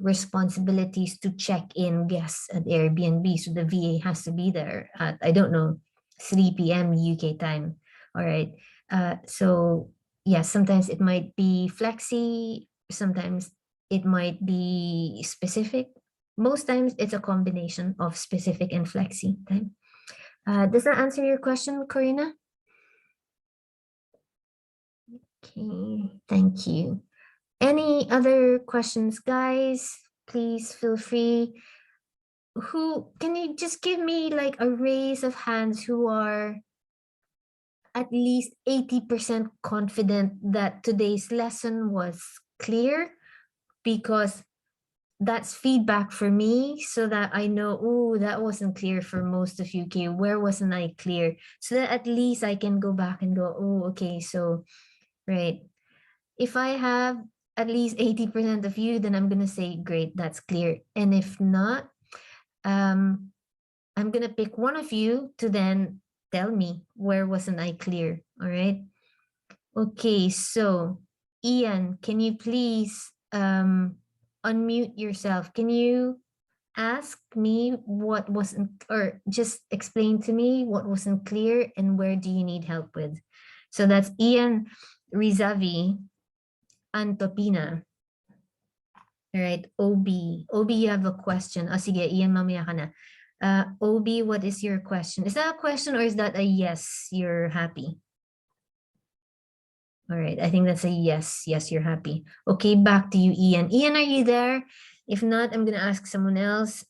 responsibilities to check in guests at Airbnb. So the VA has to be there at, I don't know, 3 p.m. UK time. All right. So yeah, sometimes it might be flexi, sometimes it might be specific. Most times it's a combination of specific and flexi time. Does that answer your question, Corina? Okay, thank you. Any other questions, guys? Please feel free. Who can you just give me like a raise of hands who are at least 80% confident that today's lesson was clear, because that's feedback for me so that I know, oh, that wasn't clear for most of you. Okay, where wasn't I clear? So that at least I can go back and go, oh, okay, so, right. If I have at least 80% of you, then I'm going to say, great, that's clear. And if not, um, I'm going to pick one of you to then tell me where wasn't I clear. All right. Okay, so Ian, can you please unmute yourself? Can you ask me what wasn't, or just explain to me what wasn't clear and where do you need help with? So that's Ian Rizavi Antopina. All right, OB. OB, you have a question. Oh, sige, Ian, mamaya ka na. OB, what is your question? Is that a question or is that a yes, you're happy? All right, I think that's a yes. Yes, you're happy. Okay, back to you, Ian. Ian, are you there? If not, I'm going to ask someone else.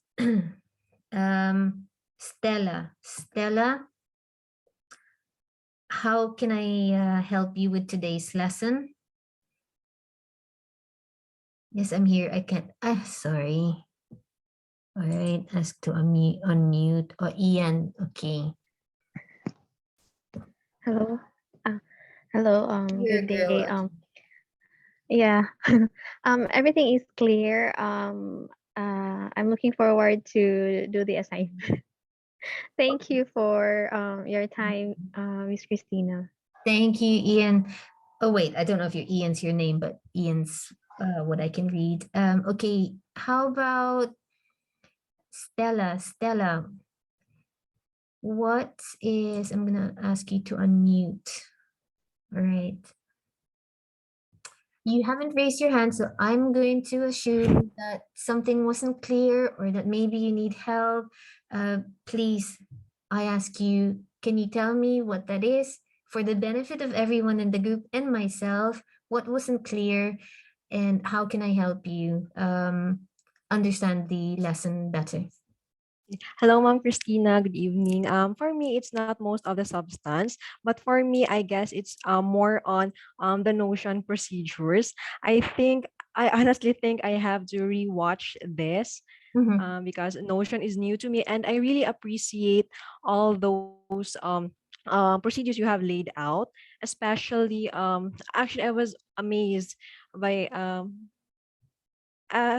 Stella. Stella, how can I help you with today's lesson? Yes, I'm here. I can't. Sorry. All right, ask to unmute. Oh, Ian. Okay. Hello. Hello. You're a Good day. girl. Yeah. Everything is clear. I'm looking forward to do the assignment. Thank you for your time, Miss Christina. Thank you, Ian. Oh, wait, I don't know if Ian's your name, but Ian's what I can read. Okay, how about Stella? Stella, what is, I'm gonna ask you to unmute. All right. You haven't raised your hand, so I'm going to assume that something wasn't clear or that maybe you need help. Please, I ask you, can you tell me what that is for the benefit of everyone in the group and myself? What wasn't clear and how can I help you understand the lesson better? Hello, Ma'am Christina. Good evening. For me, it's not most of the substance, but for me, I guess it's more on the Notion procedures. I honestly think I have to rewatch this Mhm. because Notion is new to me, and I really appreciate all those procedures you have laid out. Especially, actually, I was amazed by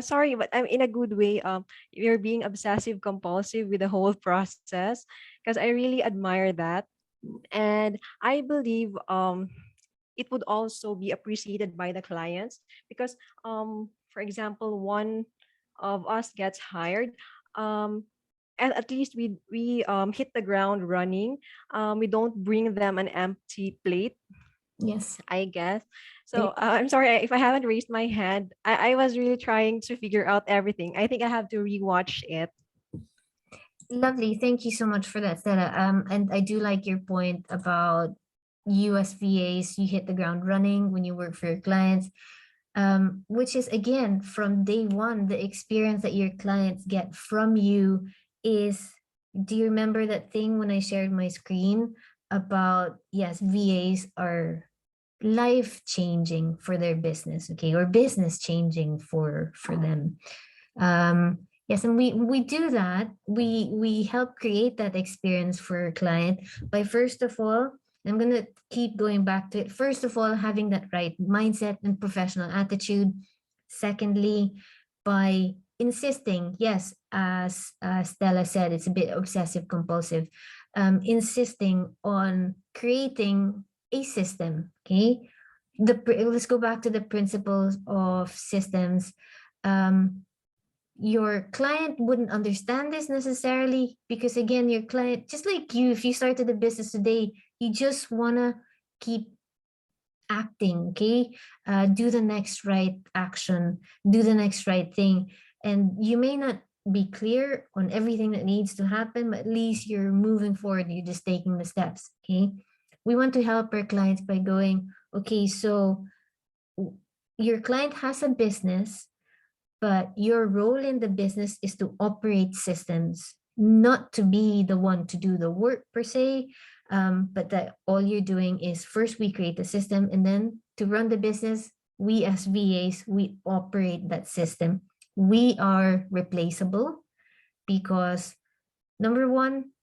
sorry, but I'm in a good way. You're being obsessive compulsive with the whole process because I really admire that, and I believe it would also be appreciated by the clients because for example, one of us gets hired. Um, and at least we hit the ground running. We don't bring them an empty plate, Yes. I guess. So I'm sorry if I haven't raised my hand. I was really trying to figure out everything. I think I have to rewatch it. Lovely. Thank you so much for that, Stella. And I do like your point about US VAs. You hit the ground running when you work for your clients, which is again from day one, the experience that your clients get from you is. Do you remember that thing when I shared my screen about, yes, VAs are life changing for their business, okay, or business changing for them. Yes, and we do that. We help create that experience for a client by, first of all, I'm gonna keep going back to it. First of all, having that right mindset and professional attitude. Secondly, by insisting, yes, as Stella said, it's a bit obsessive compulsive, insisting on creating a system. Okay, let's go back to the principles of systems. um, your client wouldn't understand this necessarily, because again, your client, just like you, if you started a business today, you just want to keep acting, okay? Do the next right action, do the next right thing. And you may not be clear on everything that needs to happen, but at least you're moving forward, you're just taking the steps, okay? We want to help our clients by going, okay, so your client has a business, but your role in the business is to operate systems, not to be the one to do the work per se, but that all you're doing is first we create the system, and then to run the business, we as VAs, we operate that system. We are replaceable because number one,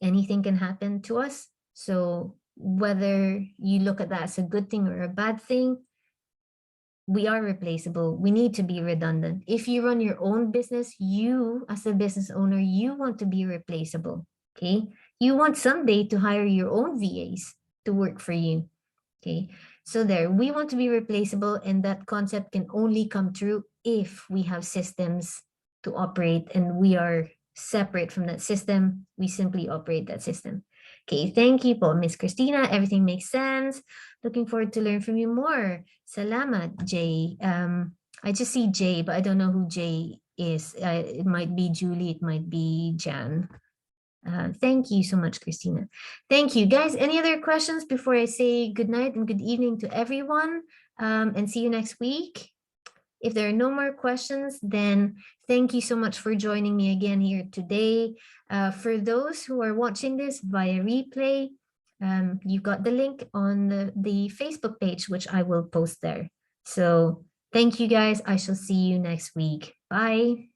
anything can happen to us. So whether you look at that as a good thing or a bad thing, we are replaceable. We need to be redundant. If you run your own business, you as a business owner, you want to be replaceable, okay? You want someday to hire your own VAs to work for you, okay? So there, we want to be replaceable, and that concept can only come true if we have systems to operate and we are separate from that system. We simply operate that system. Okay, thank you po, Miss Christina. Everything makes sense. Looking forward to learn from you more. Salamat, Jay. I just see Jay, but I don't know who Jay is. It might be Julie, it might be Jan. Thank you so much, Christina. Thank you. Guys, any other questions before I say good night and good evening to everyone? And see you next week. If there are no more questions, then thank you so much for joining me again here today. For those who are watching this via replay, you've got the link on the Facebook page, which I will post there. So thank you guys. I shall see you next week. Bye.